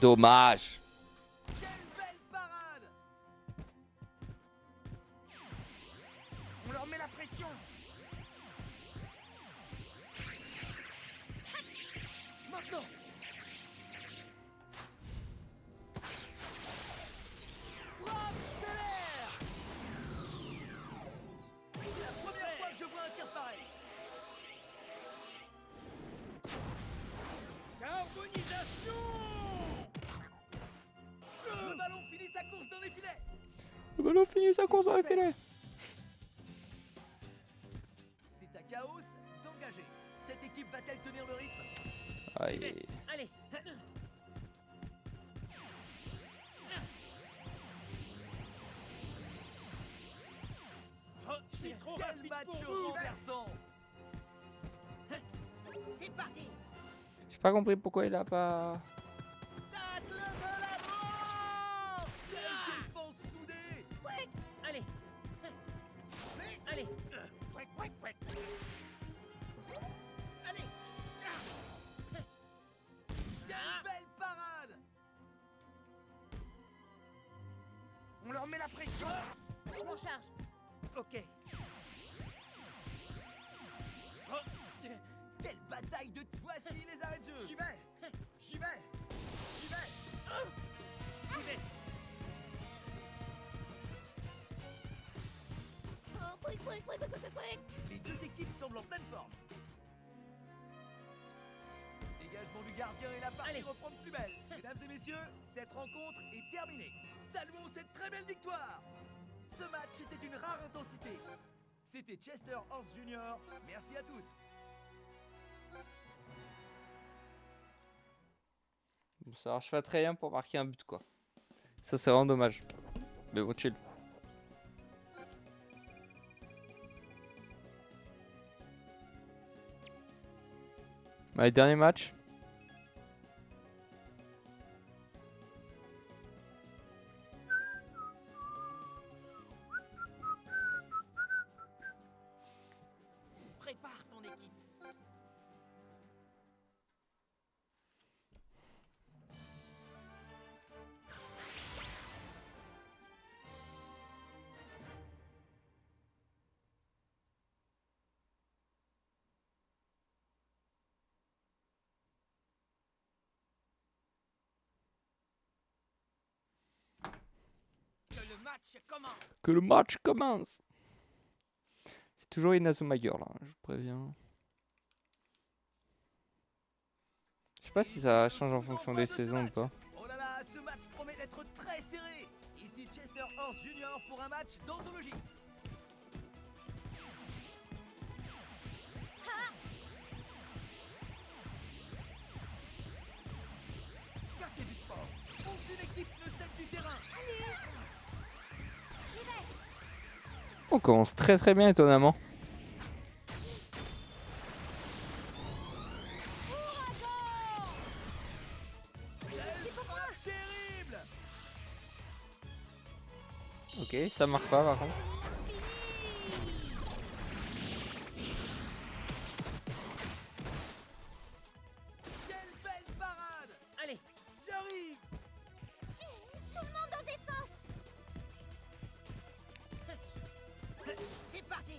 A: Dommage.
C: Quelle belle parade!
B: On leur met la pression.
C: Maintenant! Frappe stellaire! C'est la première fois que je vois un tir pareil! Le ballon finit sa course dans les filets.
A: Le ballon finit sa course dans les filets.
C: C'est à Chaos d'engager. Cette équipe va-t-elle tenir le rythme?
A: Aïe.
E: Allez.
B: Oh, c'est trop
C: Quel
B: rapide
C: match
B: pour vous.
C: renversant.
D: C'est parti.
A: J'ai pas compris pourquoi il a pas.
C: Tacle de la mort. Quelle défense soudée.
E: Allez. Allez.
B: Ouais, ouais, ouais.
D: Allez.
C: Quelle belle parade.
B: On leur met la pression.
D: Je m'en charge.
E: Ok.
C: Quelle bataille de... Voici les arrêts de jeu.
B: J'y vais. J'y vais. J'y vais.
E: J'y vais.
D: Oh, quick.
C: Les deux équipes semblent en pleine forme. Dégagement du gardien et la partie
E: Allez.
C: reprend de plus belle. Mesdames et messieurs, cette rencontre est terminée. Saluons cette très belle victoire. Ce match était d'une rare intensité. C'était Chester Horse Jr. Merci à tous.
A: Bon, ça marche pas très bien pour marquer un but quoi. Ça c'est vraiment dommage. Mais bon, chill. Allez, dernier match.
C: Prépare ton équipe.
E: Que le match commence.
A: Que le match commence. C'est toujours Inazuma Girl, hein, je vous préviens. Je sais pas si ça change en fonction des saisons ou pas.
C: Oh là là, ce match promet d'être très serré. Ici Chester Horse Jr. pour un match d'anthologie.
B: Ça, c'est du sport.
C: Aucune équipe ne cède du terrain.
A: On commence très très bien étonnamment.
C: Quelle frappe terrible.
A: Ok, ça marque pas par contre.
C: Quelle belle parade.
E: Allez.
C: J'arrive.
D: Tout le monde en défense. C'est parti.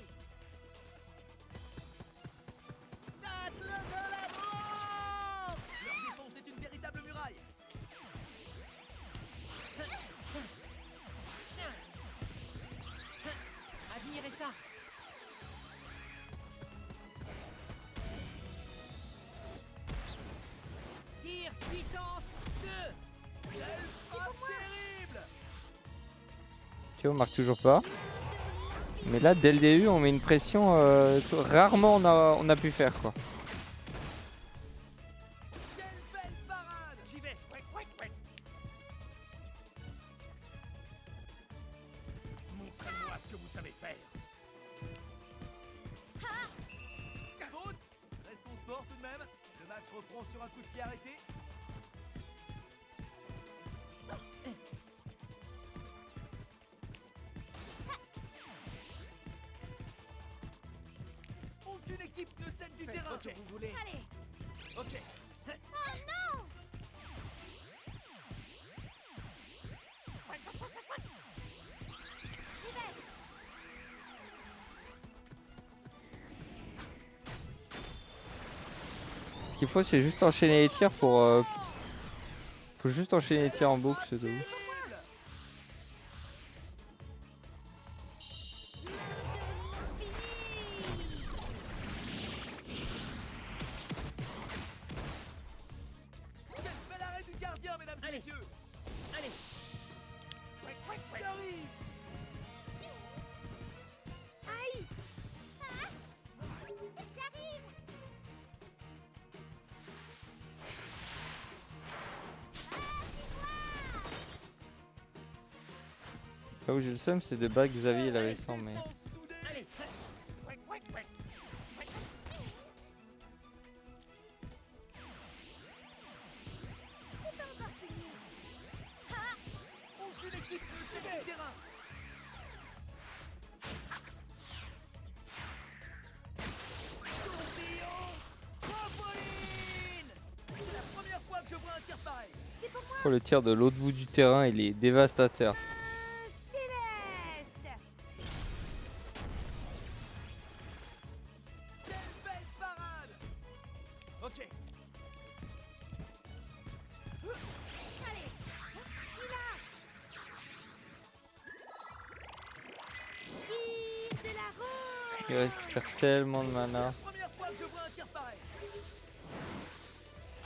C: Tacle de la mort. Leur défense est une véritable muraille.
E: Admirez ça. Tir, puissance, 2.
C: Quelle frappe terrible.
A: Ok, on marque toujours pas. Mais là, dès le début, on met une pression que rarement on a pu faire quoi.
C: Quelle belle parade.
E: J'y vais.
B: Ouais, ouais, ouais. Montrez-moi ce que vous savez faire.
C: Faute. Restons sport tout de même. Le match reprend sur un coup de pied arrêté. Aucune équipe ne cède du terrain.
B: Ce que vous voulez.
D: Allez.
C: Ok.
D: Oh non. J'y vais.
A: Ce qu'il faut, c'est juste enchaîner les tirs pour. Faut juste enchaîner les tirs en boucle, c'est tout.
C: Quelle belle
E: Allez.
C: messieurs.
E: Allez.
C: J'arrive.
D: Aïe. Ah, c'est que j'arrive.
A: Là où j'ai le seum, c'est de bas Xavier il avait 100, mais.
C: Défense soudée.
E: Allez.
D: C'est pas encore fini.
C: Aucune équipe ne cède du terrain. Tourbillon. Trampoline. C'est la première fois que je vois un tir pareil.
D: C'est pour moi.
A: Oh, le tir de l'autre bout du terrain, il est dévastateur.
D: Céleste.
C: Quelle belle parade. Ok.
D: Allez, je suis là. Vive de la rose.
A: Il récupère tellement de mana.
C: Première fois que je vois un tir pareil.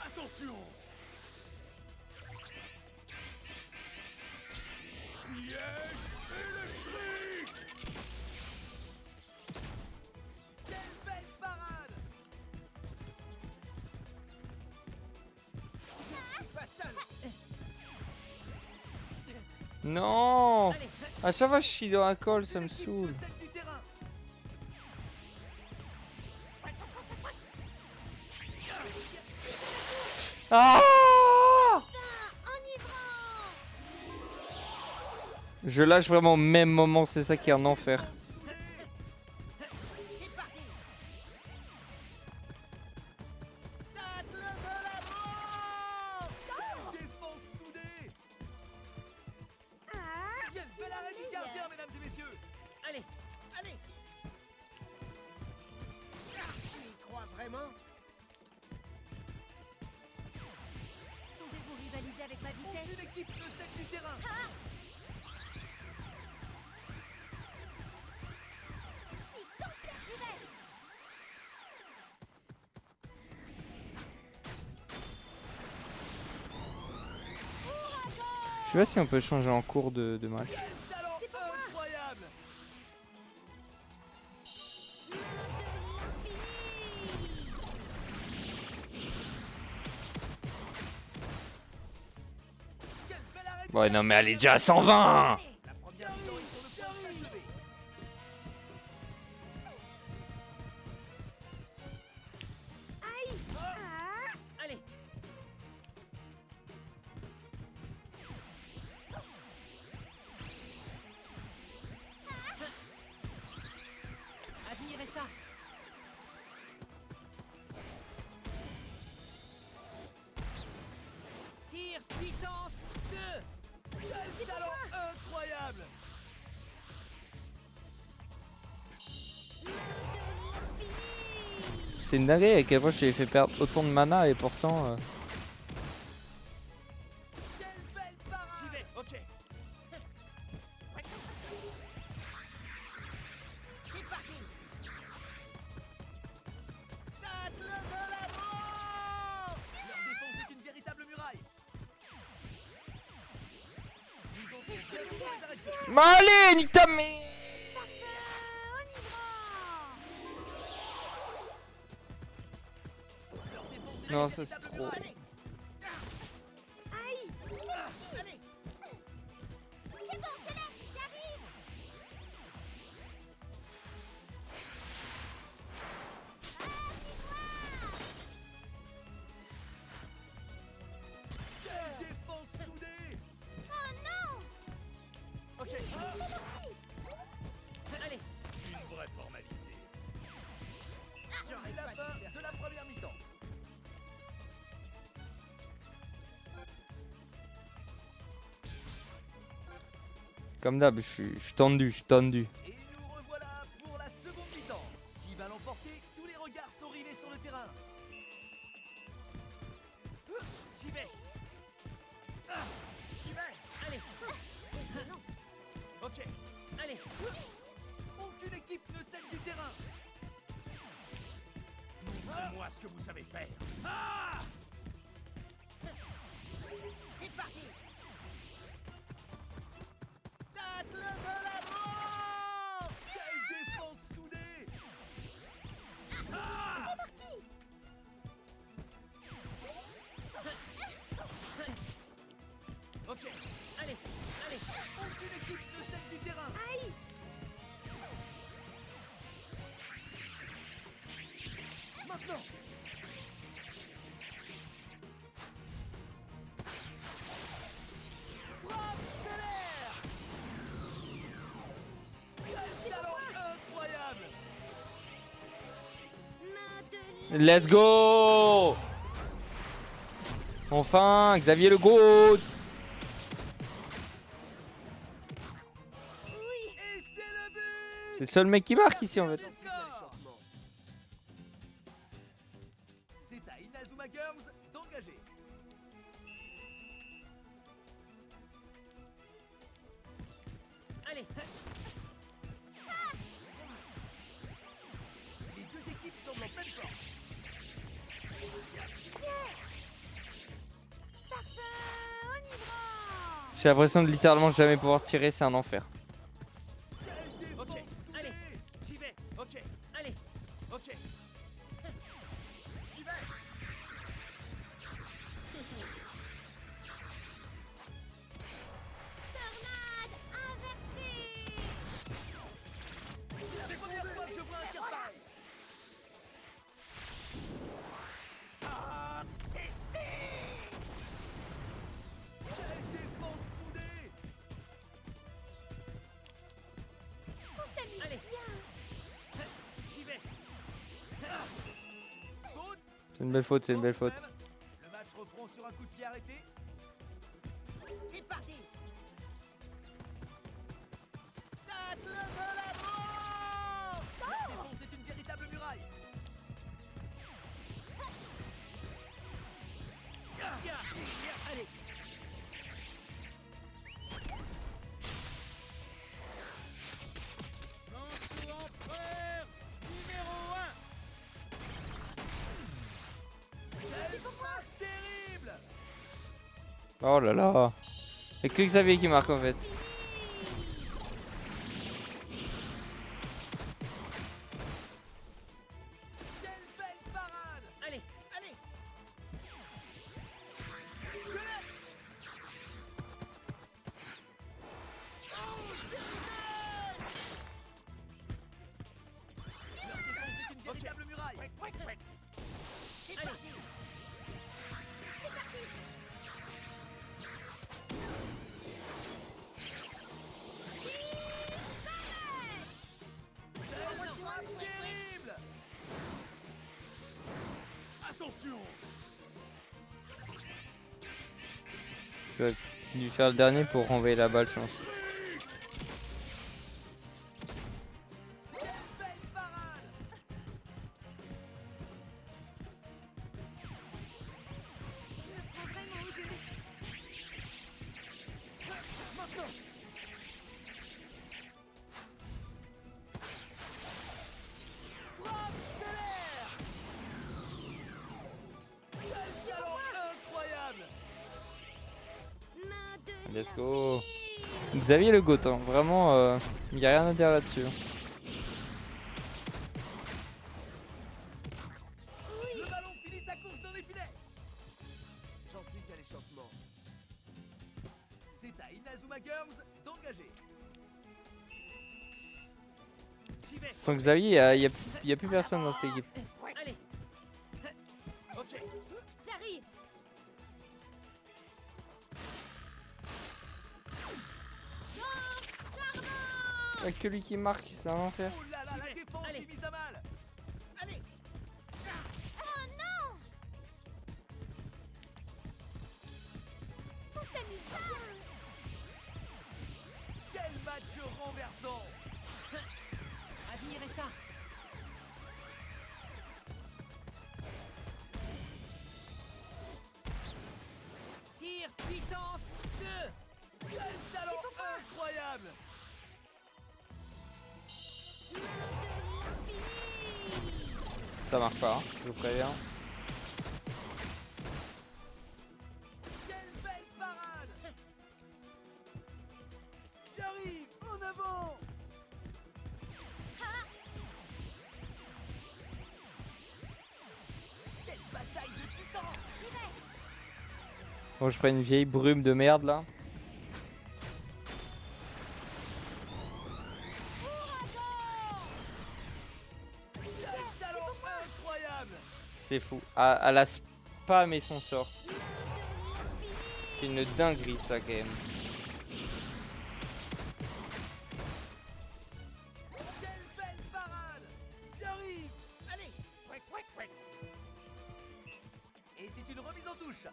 B: Attention. Piège électrique.
C: Quelle belle parade.
B: Je ne suis pas seul.
A: Non!
E: Allez.
A: À chaque fois que je suis dans la colle, ça me
C: L'équipe
A: saoule.
C: ne cède du terrain.
A: Ah!
D: Enivrant.
A: Je lâche vraiment au même moment, c'est ça qui est un enfer.
D: C'est parti.
C: Défense soudée.
D: Ah,
C: Quel
D: c'est
C: bel
D: la
C: arrêt du
D: meilleure.
C: gardien, mesdames et messieurs.
E: Allez.
B: Allez. Tu y crois vraiment?
D: Pouvez-vous rivaliser avec ma
C: Aucune
D: vitesse?
C: équipe ne cède du terrain.
D: Je suis complètement nouvelle.
A: Je sais pas si on peut changer en cours de match.
C: Quel talent incroyable. Quel bel arrêt du
A: Ouais, non, mais elle est déjà à 120!
C: La première mi-temps est sur le point de s'achever.
D: Aïe. Ah,
E: Allez. Admirez ça. Tir puissance 2.
C: Quel talent incroyable.
A: C'est une dinguerie à quel point je t'ai fait perdre autant de mana et pourtant.
C: Quelle belle parade.
E: J'y vais. Ok.
D: c'est parti.
C: Leur défense est une véritable muraille. Ils ont fait bien pour les arrêter.
A: Mais allez, nique ta mère!
C: Leur défense est
A: Non,
C: une
A: ça c'est
C: véritable
A: trop.
C: muraille.
D: Aïe.
C: Allez.
D: C'est bon, je l'ai. J'arrive.
C: Quelle défense soudée.
D: Oh non.
C: Ok.
E: Allez.
B: Une vraie formalité.
C: C'est la fin de la première mi-temps.
A: Comme d'hab, je suis tendu, je suis tendu.
C: Et nous revoilà pour la seconde mi-temps. Qui va l'emporter? Tous les regards sont rivés sur le terrain.
E: J'y vais.
C: J'y vais.
E: Allez.
C: Ok.
E: Allez.
C: Aucune équipe ne cède du terrain.
B: Montrez-moi ce que vous savez faire.
D: C'est parti.
C: Aucune équipe ne cède du terrain.
D: Aïe.
C: Maintenant. Frappe stellaire. Quel talent incroyable.
D: Main de
A: Let's go! Enfin, Xavier le GOAT!
C: Et c'est le but.
A: C'est le seul mec qui marque ici en fait.
C: Le score. C'est à Inazuma Girls d'engager.
E: Allez.
C: Les deux équipes semblent en pleine forme.
D: parfum, on y va.
A: J'ai l'impression de littéralement jamais pouvoir tirer, c'est un enfer.
C: Quelle défense
E: Ok,
C: soudée.
E: allez. J'y vais. Ok. Allez. Ok.
B: J'y vais.
D: Tornade inversée.
C: C'est la première fois que je vois un tir pareil.
B: Ah, c'est speed.
C: Quelle défense soudée.
D: On s'amuse
E: Allez.
D: bien.
E: J'y vais.
C: Faute.
A: C'est une belle faute, c'est une belle faute.
C: Le match reprend sur un coup de pied arrêté.
D: C'est parti.
C: Tacle de la mort. La défense est une véritable muraille.
E: Allez. Manteau empereur numéro 1.
C: Quelle passe terrible.
A: Oh là là. Y'a que Xavier qui marque en fait.
C: Quelle belle parade.
E: Allez.
C: Allez. Je l'ai. Oh, c'est leur défense est une véritable muraille.
D: C'est
E: Allez.
D: parti.
C: Quelle frappe terrible.
B: Attention.
A: Je vais dû faire le dernier pour renvoyer la balle, je pense.
C: Quelle belle parade.
D: Je me prends vraiment au jeu.
C: Maintenant. Frappe stellaire. Quel talent incroyable.
D: Main de
A: Let's go. Xavier le GOAT, hein. Vraiment, y a rien à dire là-dessus.
C: Le ballon finit sa course dans les filets. J'en suis qu'à l'échauffement. C'est à Inazuma Girls d'engager.
E: J'y vais.
A: Sans Xavier, y a plus personne dans cette équipe.
E: Allez. Ok.
D: J'arrive.
A: Y'a que lui qui marque, c'est un enfer.
C: Oh là là, la
E: J'y vais.
C: défense
E: Allez.
C: est mise à mal.
B: Allez.
D: Oh non. On s'amuse bien.
C: Quel match renversant.
E: Admirez ça. Tir puissance 2.
C: Quel talent incroyable.
D: Main de l'infini.
A: Ça marche pas, hein, je vous préviens.
C: Quelle belle parade. J'arrive en avant. Quelle bataille de titans.
A: Bon, je prends une vieille brume de merde là. C'est fou. Elle a spammé son sort. C'est une dinguerie ça quand même.
C: Quelle belle parade! J'arrive!
B: Allez, ouais, ouais, ouais.
C: Et c'est une remise en touche.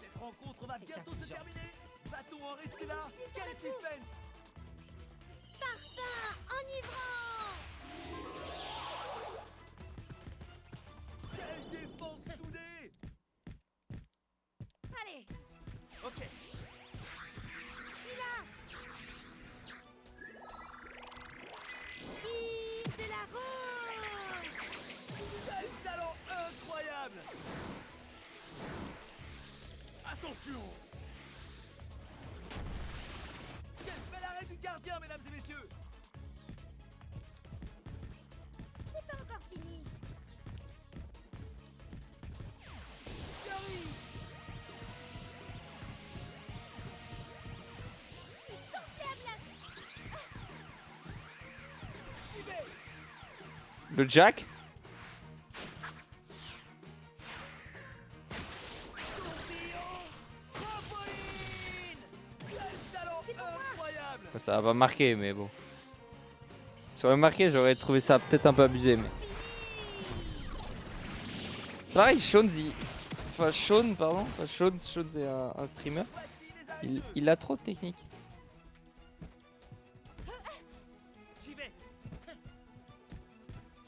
C: Cette rencontre va
D: C'est
C: bientôt se
D: affligeant.
C: terminer. Va-t-on en rester là? Quel suspense!
D: Parfum enivrant.
C: Quelle défense soudée!
D: Allez,
E: Ok.
D: je suis là. Vive de la rose.
C: Quel talent incroyable!
B: Attention.
C: Quel bel arrêt du gardien, mesdames et messieurs!
D: C'est pas encore fini.
C: J'arrive!
D: Je suis confiable.
C: J'y vais!
A: Le Jack?
C: Tourbillon! Trampoline! Quel talent incroyable!
A: Ça va pas marquer mais bon. Ça aurait marqué, j'aurais trouvé ça peut-être un peu abusé mais. Pareil, Sean, pardon. Enfin, Sean c'est un streamer.
C: Voici les arrêts de jeu.
A: Il a trop de technique.
E: J'y vais.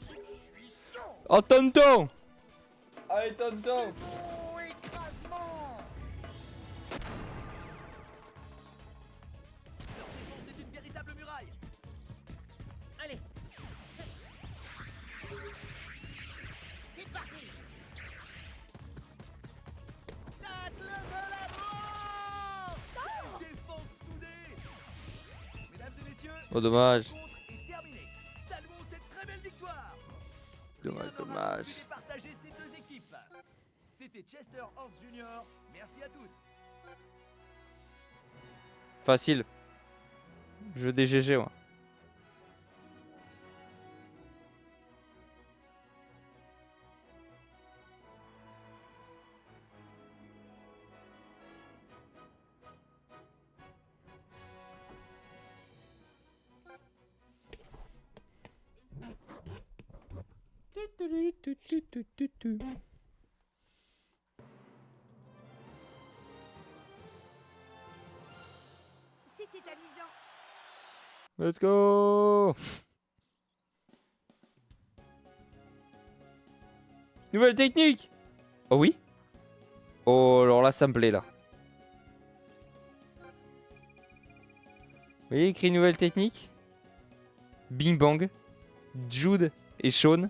B: Je suis son.
A: Oh tonton! Allez tonton!
B: Mon écrasement.
C: Leur défense est une véritable muraille.
E: Allez.
B: C'est parti.
C: Tacle de la mort! Quelle défense soudée! Mesdames et messieurs,
A: Oh dommage.
C: la rencontre est terminée. Saluons cette très belle victoire!
A: Dommage,
C: Rien n'aura
A: dommage.
C: pu départager ces deux équipes. C'était Chester Horse Jr. Merci à tous.
A: Facile. Jeu des GG, ouais.
D: C'était amusant.
A: Let's go! Nouvelle technique! Oh oui? Oh, alors là, ça me plaît, là. Vous voyez, écrit nouvelle technique? Bing Bang, Jude et Sean.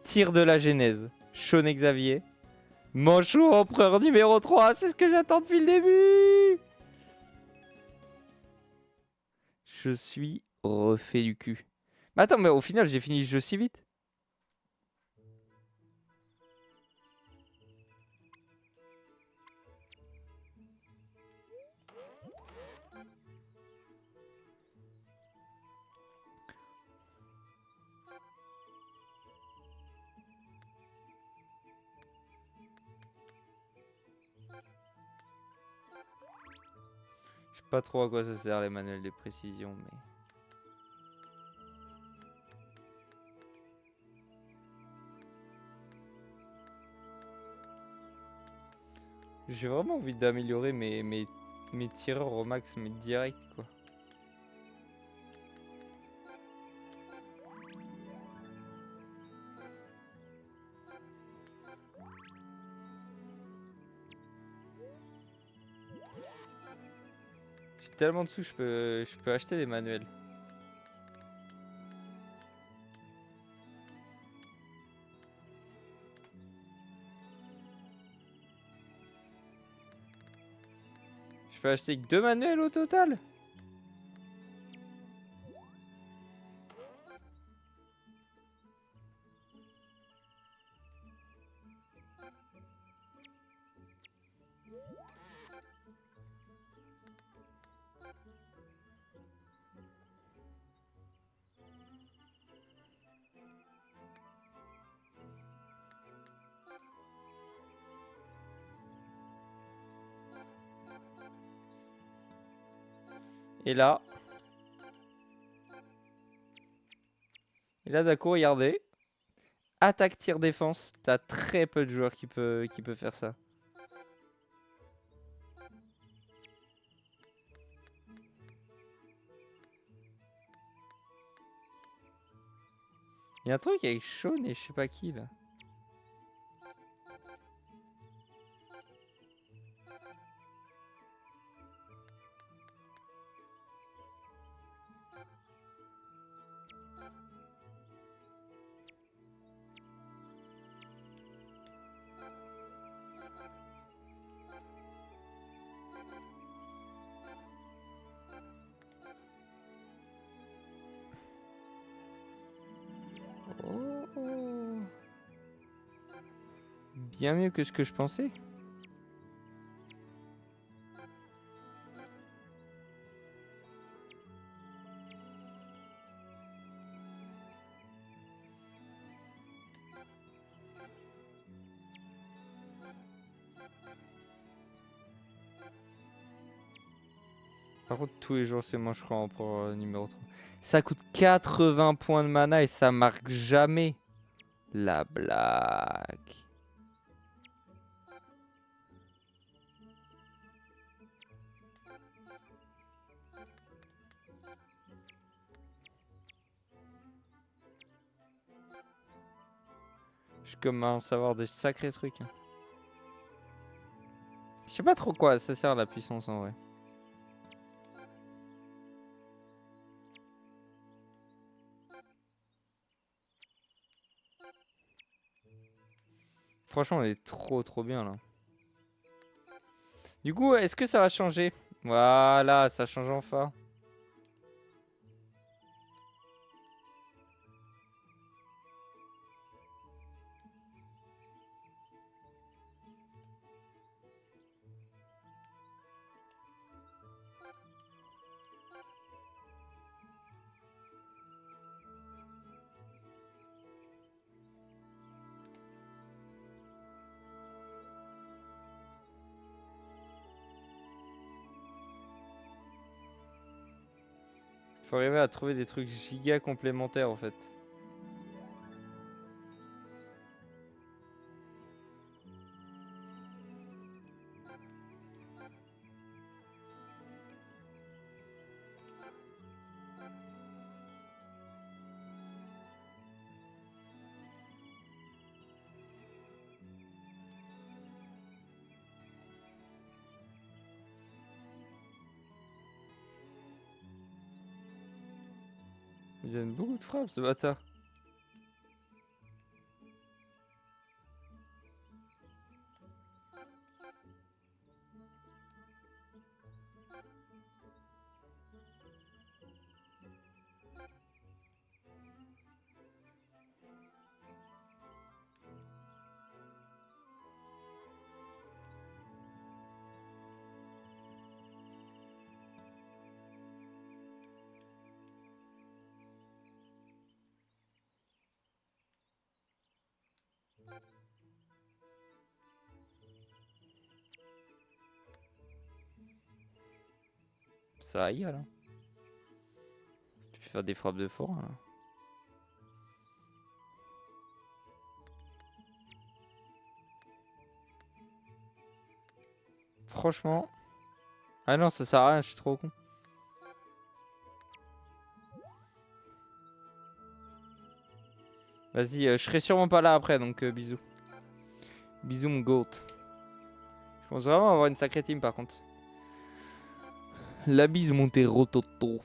A: Tir de la Genèse, Sean et Xavier. Manchot empereur numéro 3, c'est ce que j'attends depuis le début! Je suis refait du cul. Mais attends, mais au final, j'ai fini le jeu si vite. Je sais pas trop à quoi ça sert les manuels de précision, mais... J'ai vraiment envie d'améliorer mes tireurs au max, mais direct quoi. J'ai tellement de sous, je peux acheter des manuels. Je peux acheter que 2 manuels au total? Et là... Et là, d'un coup, regardez. Attaque, tir, défense. T'as très peu de joueurs qui peuvent faire ça. Il y a un truc avec Sean et je sais pas qui là. Oh. Bien mieux que ce que je pensais. Par contre, tous les jours, c'est moi, je crois, pour numéro 3. Ça coûte 80 points de mana et ça marque jamais. La blague. Je commence à avoir des sacrés trucs. Hein. Je sais pas trop quoi ça sert la puissance en vrai. Franchement, on est trop bien là. Du coup, est-ce que ça va changer? Voilà, ça change enfin. Faut arriver à trouver des trucs giga complémentaires en fait. Il donne beaucoup de frappes ce bâtard. Ça y est là. Tu peux faire des frappes de forain là. Franchement. Ah non, ça sert à rien, je suis trop con. Vas-y, je serai sûrement pas là après, donc bisous. Bisous mon goat. Je pense vraiment avoir une sacrée team par contre. La bise mon Rototo.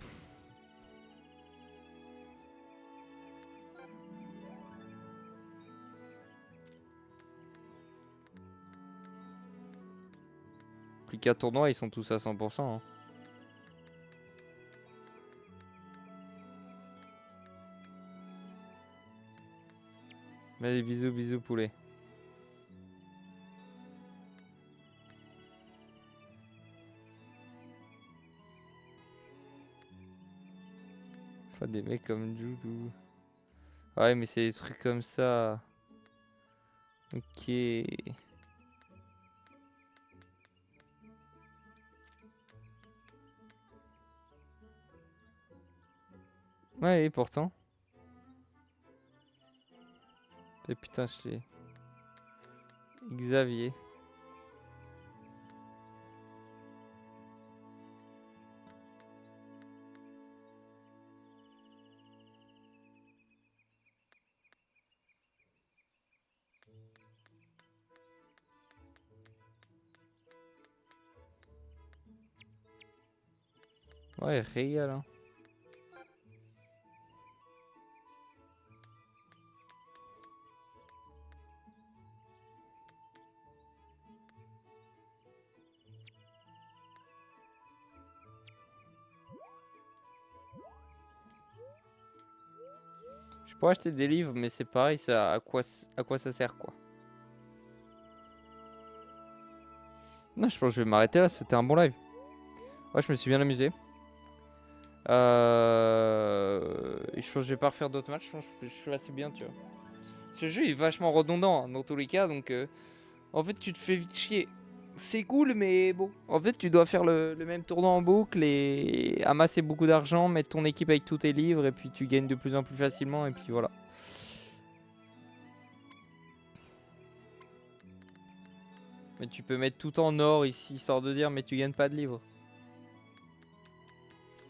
A: Plus qu'un tournoi, ils sont tous à 100%. Hein. Allez, bisous poulet. Pas des mecs comme Jude. Ouais, mais c'est des trucs comme ça. Ok. Ouais, et pourtant. Et putain, je l'ai. Xavier. Ouais, régal, hein. Je pourrais acheter des livres, mais c'est pareil, ça, à quoi ça sert, quoi. Non, je pense que je vais m'arrêter là, c'était un bon live. Ouais, je me suis bien amusé. Et je pense que je vais pas refaire d'autres matchs, je pense que je suis assez bien, tu vois. Ce jeu est vachement redondant, hein, dans tous les cas, donc en fait, tu te fais vite chier. C'est cool, mais bon. En fait, tu dois faire le même tournoi en boucle et amasser beaucoup d'argent, mettre ton équipe avec tous tes livres, et puis tu gagnes de plus en plus facilement, et puis voilà. Mais tu peux mettre tout en or ici, histoire de dire, mais tu gagnes pas de livres.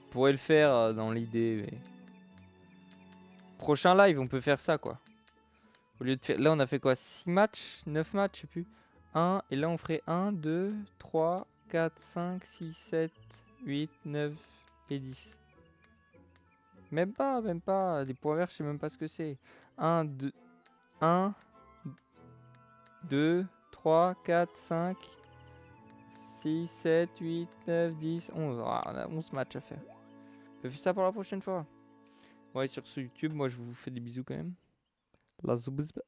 A: On pourrait le faire dans l'idée, mais... Prochain live, on peut faire ça, quoi. Au lieu de faire... Là, on a fait quoi? 6 matchs? 9 matchs, je sais plus. 1, et là, on ferait 1, 2, 3, 4, 5, 6, 7, 8, 9 et 10. Même pas. Des points verts, je sais même pas ce que c'est. 1, 2, 1, 2, 3, 4, 5, 6, 7, 8, 9, 10, 11. Ah, on a 11 matchs à faire. On peut faire ça pour la prochaine fois. Ouais, sur ce YouTube, moi, je vous fais des bisous quand même. La zoubzb.